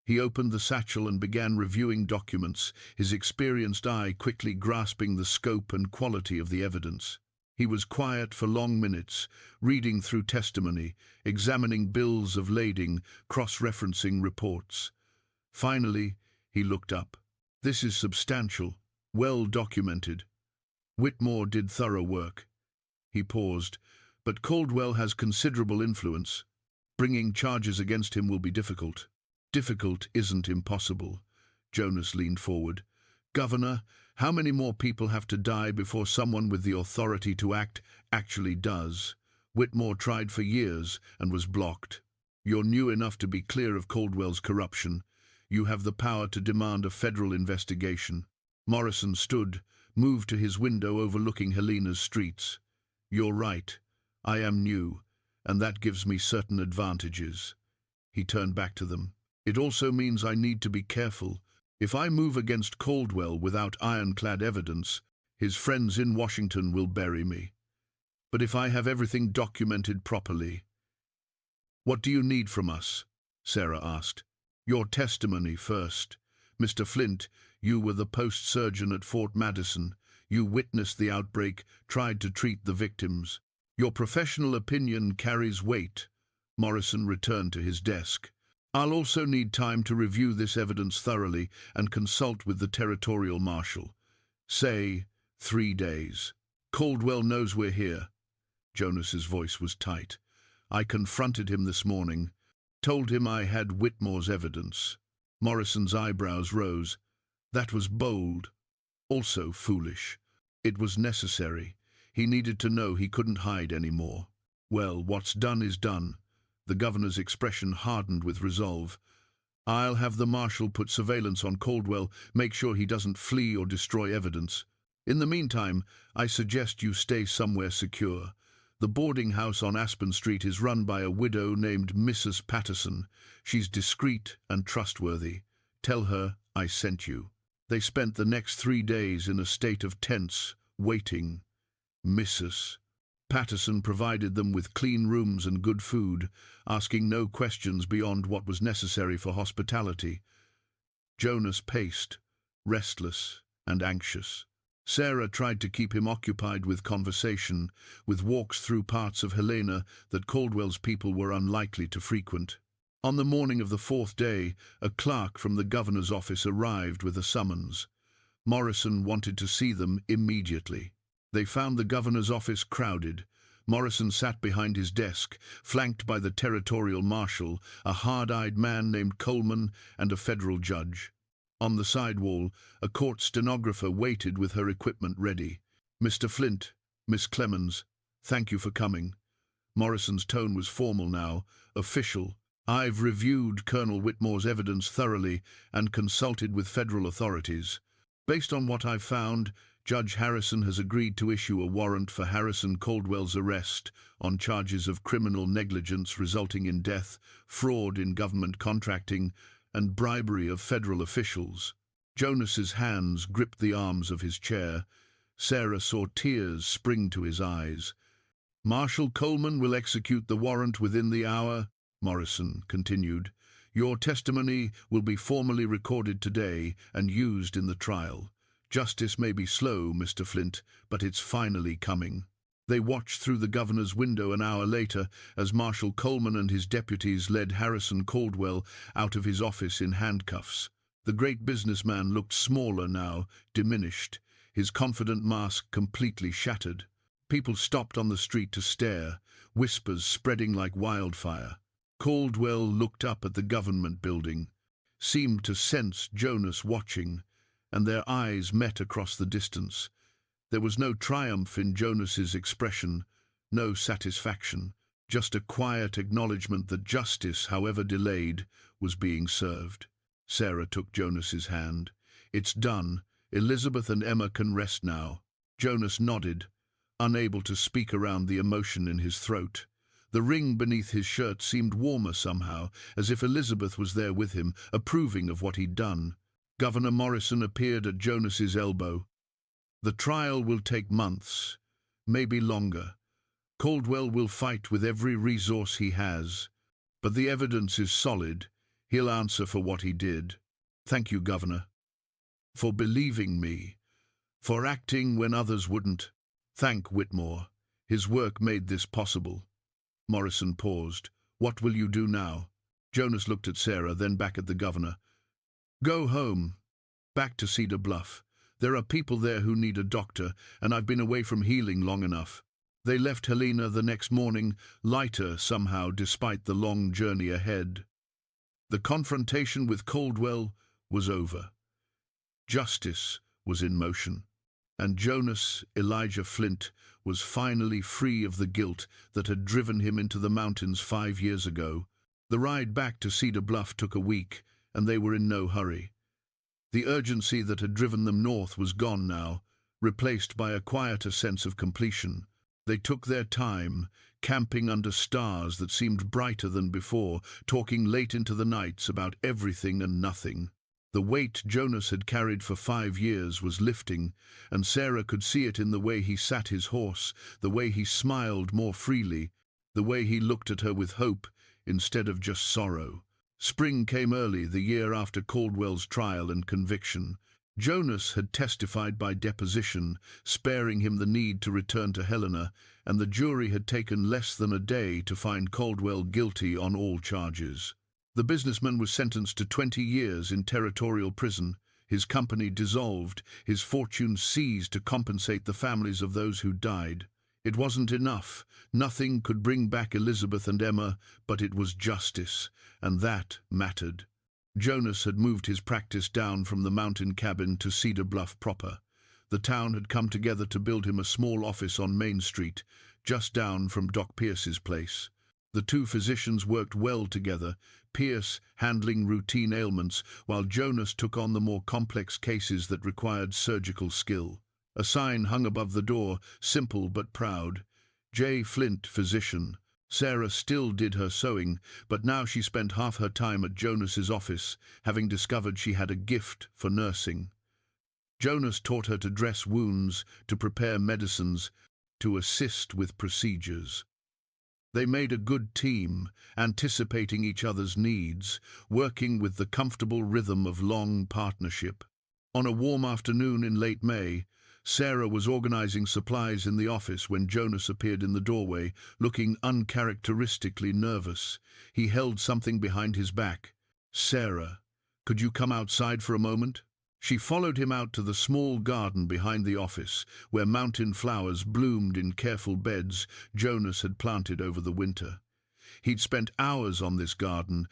He opened the satchel and began reviewing documents, his experienced eye quickly grasping the scope and quality of the evidence. He was quiet for long minutes, reading through testimony, examining bills of lading, cross-referencing reports. Finally, he looked up. "This is substantial, well documented. Whitmore did thorough work." He paused. "But Caldwell has considerable influence. Bringing charges against him will be difficult." "Difficult isn't impossible." Jonas leaned forward. "Governor, how many more people have to die before someone with the authority to act actually does? Whitmore tried for years and was blocked. You're new enough to be clear of Caldwell's corruption. You have the power to demand a federal investigation." Morrison stood, moved to his window overlooking Helena's streets. "You're right. I am new, and that gives me certain advantages." He turned back to them. "It also means I need to be careful. If I move against Caldwell without ironclad evidence, His friends in Washington will bury me. But if I have everything documented properly... What do you need from us? Sarah asked. Your testimony first. Mr. Flint, you were the post surgeon at Fort Madison. You witnessed the outbreak, tried to treat the victims. Your professional opinion carries weight. Morrison returned to his desk. I'll also need time to review this evidence thoroughly and consult with the territorial marshal. Say 3 days. Caldwell knows we're here. Jonas's voice was tight. I confronted him this morning, told him I had Whitmore's evidence. Morrison's eyebrows rose. That was bold, also foolish. It was necessary. He needed to know he couldn't hide anymore. Well, what's done is done. The governor's expression hardened with resolve. I'll have the marshal put surveillance on Caldwell, make sure he doesn't flee or destroy evidence. In the meantime, I suggest you stay somewhere secure. The boarding house on Aspen Street is run by a widow named Mrs. Patterson. She's discreet and trustworthy. Tell her I sent you. They spent the next 3 days in a state of tense, waiting. Mrs. Patterson provided them with clean rooms and good food, asking no questions beyond what was necessary for hospitality. Jonas paced, restless and anxious. Sarah tried to keep him occupied with conversation, with walks through parts of Helena that Caldwell's people were unlikely to frequent. On the morning of the 4th day, a clerk from the governor's office arrived with a summons. Morrison wanted to see them immediately. They found the governor's office crowded. Morrison sat behind his desk, flanked by the territorial marshal, a hard-eyed man named Coleman, and a federal judge. On the side wall, a court stenographer waited with her equipment ready. Mr. Flint, Miss Clemens, thank you for coming. Morrison's tone was formal now, official. I've reviewed Colonel Whitmore's evidence thoroughly and consulted with federal authorities. Based on what I've found, Judge Harrison has agreed to issue a warrant for Harrison Caldwell's arrest on charges of criminal negligence resulting in death, fraud in government contracting, and bribery of federal officials. Jonas's hands gripped the arms of his chair. Sarah saw tears spring to his eyes. Marshal Coleman will execute the warrant within the hour, Morrison continued. Your testimony will be formally recorded today and used in the trial. Justice may be slow, Mr. Flint, but it's finally coming. They watched through the governor's window an hour later as Marshal Coleman and his deputies led Harrison Caldwell out of his office in handcuffs. The great businessman looked smaller now, diminished, his confident mask completely shattered. People stopped on the street to stare, whispers spreading like wildfire. Caldwell looked up at the government building, seemed to sense Jonas watching, and their eyes met across the distance. There was no triumph in Jonas's expression, no satisfaction, just a quiet acknowledgement that justice, however delayed, was being served. Sarah took Jonas's hand. It's done. Elizabeth and Emma can rest now. Jonas nodded, unable to speak around the emotion in his throat. The ring beneath his shirt seemed warmer somehow, as if Elizabeth was there with him, approving of what he'd done. Governor Morrison appeared at Jonas's elbow. The trial will take months, maybe longer. Caldwell will fight with every resource he has. But the evidence is solid. He'll answer for what he did. Thank you, Governor. For believing me. For acting when others wouldn't. Thank Whitmore. His work made this possible. Morrison paused. What will you do now? Jonas looked at Sarah, then back at the governor. Go home. Back to Cedar Bluff. There are people there who need a doctor, and I've been away from healing long enough. They left Helena the next morning, lighter somehow despite the long journey ahead. The confrontation with Caldwell was over. Justice was in motion, and Jonas Elijah Flint was finally free of the guilt that had driven him into the mountains 5 years ago. The ride back to Cedar Bluff took a week, and they were in no hurry. The urgency that had driven them north was gone now, replaced by a quieter sense of completion. They took their time, camping under stars that seemed brighter than before, talking late into the nights about everything and nothing. The weight Jonas had carried for 5 years was lifting, and Sarah could see it in the way he sat his horse, the way he smiled more freely, the way he looked at her with hope instead of just sorrow. Spring came early, the year after Caldwell's trial and conviction. Jonas had testified by deposition, sparing him the need to return to Helena, and the jury had taken less than a day to find Caldwell guilty on all charges. The businessman was sentenced to 20 years in territorial prison, his company dissolved, his fortune seized to compensate the families of those who died. It wasn't enough. Nothing could bring back Elizabeth and Emma, but it was justice, and that mattered. Jonas had moved his practice down from the mountain cabin to Cedar Bluff proper. The town had come together to build him a small office on Main Street, just down from Doc Pierce's place. The two physicians worked well together, Pierce handling routine ailments, while Jonas took on the more complex cases that required surgical skill. A sign hung above the door, simple but proud. J. Flint, physician. Sarah still did her sewing, but now she spent half her time at Jonas's office, having discovered she had a gift for nursing. Jonas taught her to dress wounds, to prepare medicines, to assist with procedures. They made a good team, anticipating each other's needs, working with the comfortable rhythm of long partnership. On a warm afternoon in late May, Sarah was organizing supplies in the office when Jonas appeared in the doorway, looking uncharacteristically nervous. He held something behind his back. "Sarah, could you come outside for a moment?" She followed him out to the small garden behind the office, where mountain flowers bloomed in careful beds Jonas had planted over the winter. He'd spent hours on this garden,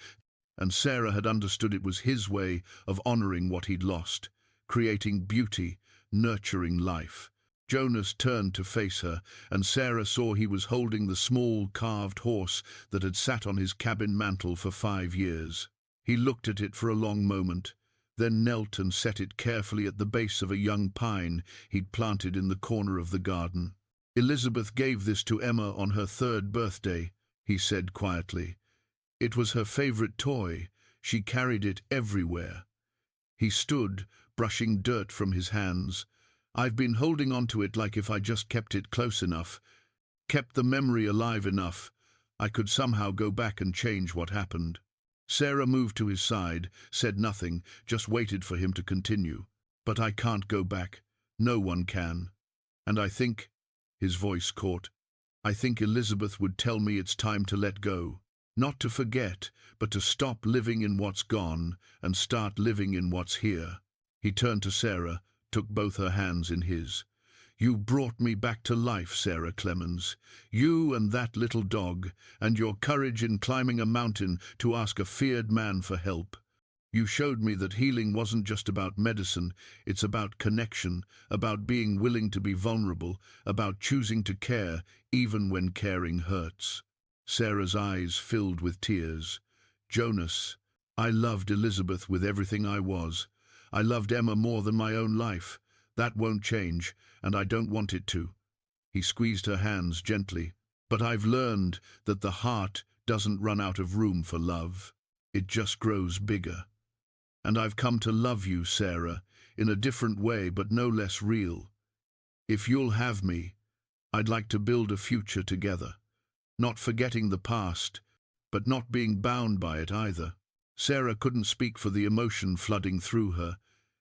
and Sarah had understood it was his way of honoring what he'd lost, creating beauty, nurturing life. Jonas turned to face her, and Sarah saw he was holding the small carved horse that had sat on his cabin mantel for 5 years. He looked at it for a long moment, then knelt and set it carefully at the base of a young pine he'd planted in the corner of the garden. "Elizabeth gave this to Emma on her 3rd birthday," he said quietly. "It was her favorite toy. She carried it everywhere." He stood, brushing dirt from his hands. "I've been holding on to it like if I just kept it close enough, kept the memory alive enough, I could somehow go back and change what happened." Sarah moved to his side, said nothing, just waited for him to continue. "But I can't go back. No one can. And I think," his voice caught, "I think Elizabeth would tell me it's time to let go. Not to forget, but to stop living in what's gone and start living in what's here." He turned to Sarah, took both her hands in his. "You brought me back to life, Sarah Clemens. You and that little dog, and your courage in climbing a mountain to ask a feared man for help. You showed me that healing wasn't just about medicine, it's about connection, about being willing to be vulnerable, about choosing to care even when caring hurts." Sarah's eyes filled with tears. "Jonas, I loved Elizabeth with everything I was. I loved Emma more than my own life. That won't change, and I don't want it to." He squeezed her hands gently. "But I've learned that the heart doesn't run out of room for love. It just grows bigger. And I've come to love you, Sarah, in a different way but no less real. If you'll have me, I'd like to build a future together. Not forgetting the past, but not being bound by it either." Sarah couldn't speak for the emotion flooding through her.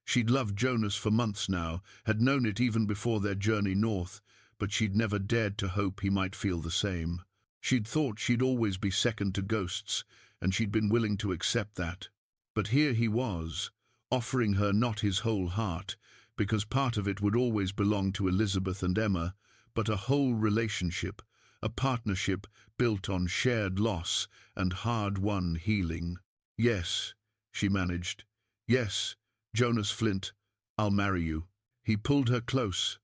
She'd loved Jonas for months now, had known it even before their journey north, but she'd never dared to hope he might feel the same. She'd thought she'd always be second to ghosts, and she'd been willing to accept that. But here he was, offering her not his whole heart, because part of it would always belong to Elizabeth and Emma, but a whole relationship, a partnership built on shared loss and hard-won healing. "Yes," she managed. "Yes, Jonas Flint, I'll marry you." He pulled her close,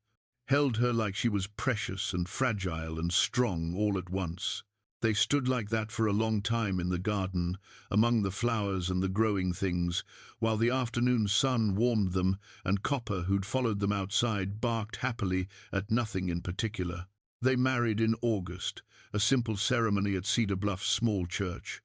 held her like she was precious and fragile and strong all at once. They stood like that for a long time in the garden, among the flowers and the growing things, while the afternoon sun warmed them and Copper, who'd followed them outside, barked happily at nothing in particular. They married in August, a simple ceremony at Cedar Bluff's small church.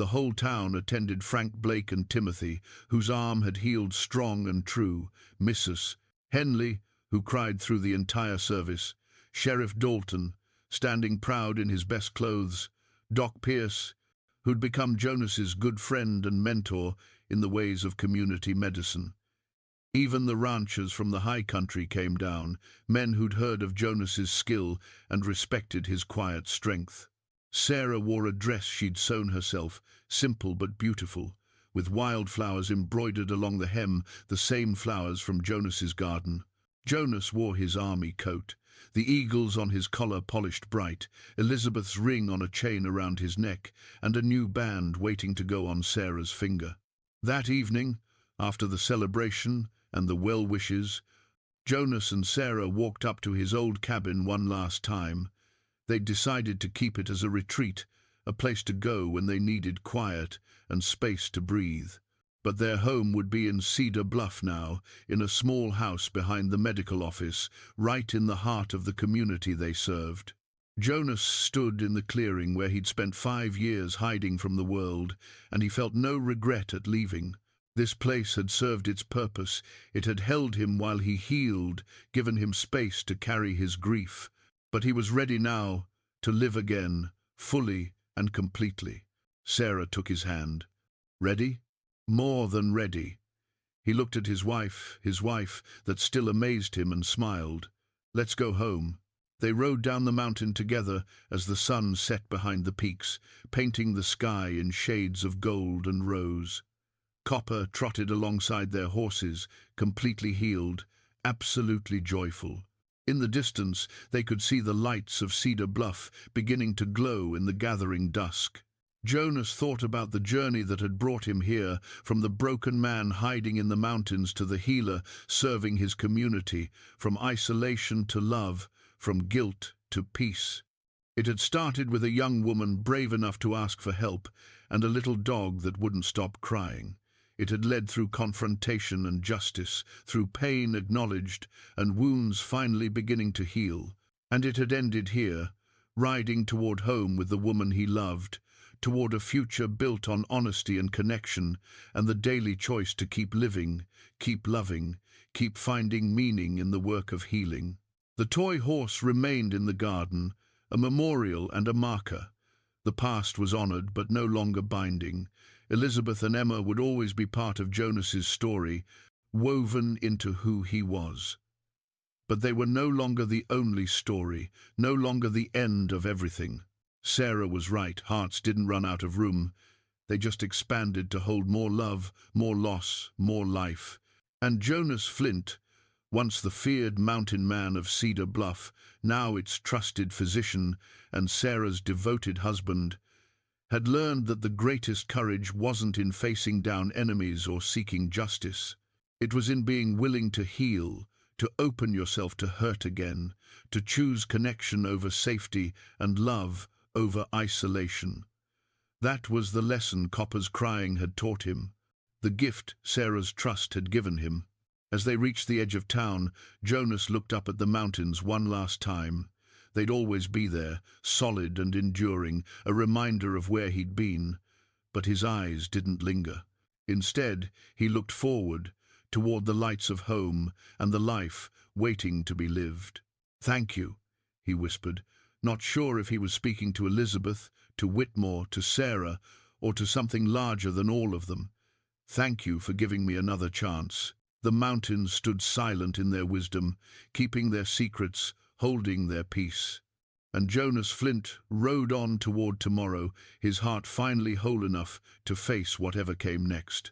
The whole town attended Frank Blake and Timothy, whose arm had healed strong and true, Mrs. Henley, who cried through the entire service, Sheriff Dalton, standing proud in his best clothes, Doc Pierce, who'd become Jonas's good friend and mentor in the ways of community medicine. Even the ranchers from the high country came down, men who'd heard of Jonas's skill and respected his quiet strength. Sarah wore a dress she'd sewn herself, simple but beautiful, with wildflowers embroidered along the hem, the same flowers from Jonas's garden. Jonas wore his army coat, the eagles on his collar polished bright, Elizabeth's ring on a chain around his neck, and a new band waiting to go on Sarah's finger. That evening, after the celebration and the well-wishes, Jonas and Sarah walked up to his old cabin one last time. They'd decided to keep it as a retreat, a place to go when they needed quiet and space to breathe. But their home would be in Cedar Bluff now, in a small house behind the medical office, right in the heart of the community they served. Jonas stood in the clearing where he'd spent 5 years hiding from the world, and he felt no regret at leaving. This place had served its purpose. It had held him while he healed, given him space to carry his grief. But he was ready now to live again, fully and completely. Sarah took his hand. Ready? More than ready. He looked at his wife that still amazed him, and smiled. Let's go home. They rode down the mountain together as the sun set behind the peaks, painting the sky in shades of gold and rose. Copper trotted alongside their horses, completely healed, absolutely joyful. In the distance, they could see the lights of Cedar Bluff beginning to glow in the gathering dusk. Jonas thought about the journey that had brought him here, from the broken man hiding in the mountains to the healer serving his community, from isolation to love, from guilt to peace. It had started with a young woman brave enough to ask for help, and a little dog that wouldn't stop crying. It had led through confrontation and justice, through pain acknowledged and wounds finally beginning to heal. And it had ended here, riding toward home with the woman he loved, toward a future built on honesty and connection, and the daily choice to keep living, keep loving, keep finding meaning in the work of healing. The toy horse remained in the garden, a memorial and a marker. The past was honored, but no longer binding. Elizabeth and Emma would always be part of Jonas's story, woven into who he was. But they were no longer the only story, no longer the end of everything. Sarah was right, hearts didn't run out of room. They just expanded to hold more love, more loss, more life. And Jonas Flint, once the feared mountain man of Cedar Bluff, now its trusted physician and Sarah's devoted husband, had learned that the greatest courage wasn't in facing down enemies or seeking justice. It was in being willing to heal, to open yourself to hurt again, to choose connection over safety and love over isolation. That was the lesson Copper's crying had taught him, the gift Sarah's trust had given him. As they reached the edge of town, Jonas looked up at the mountains one last time. They'd always be there, solid and enduring, a reminder of where he'd been. But his eyes didn't linger. Instead, he looked forward, toward the lights of home and the life waiting to be lived. "Thank you," he whispered, not sure if he was speaking to Elizabeth, to Whitmore, to Sarah, or to something larger than all of them. "Thank you for giving me another chance." The mountains stood silent in their wisdom, keeping their secrets, holding their peace. And Jonas Flint rode on toward tomorrow, his heart finally whole enough to face whatever came next.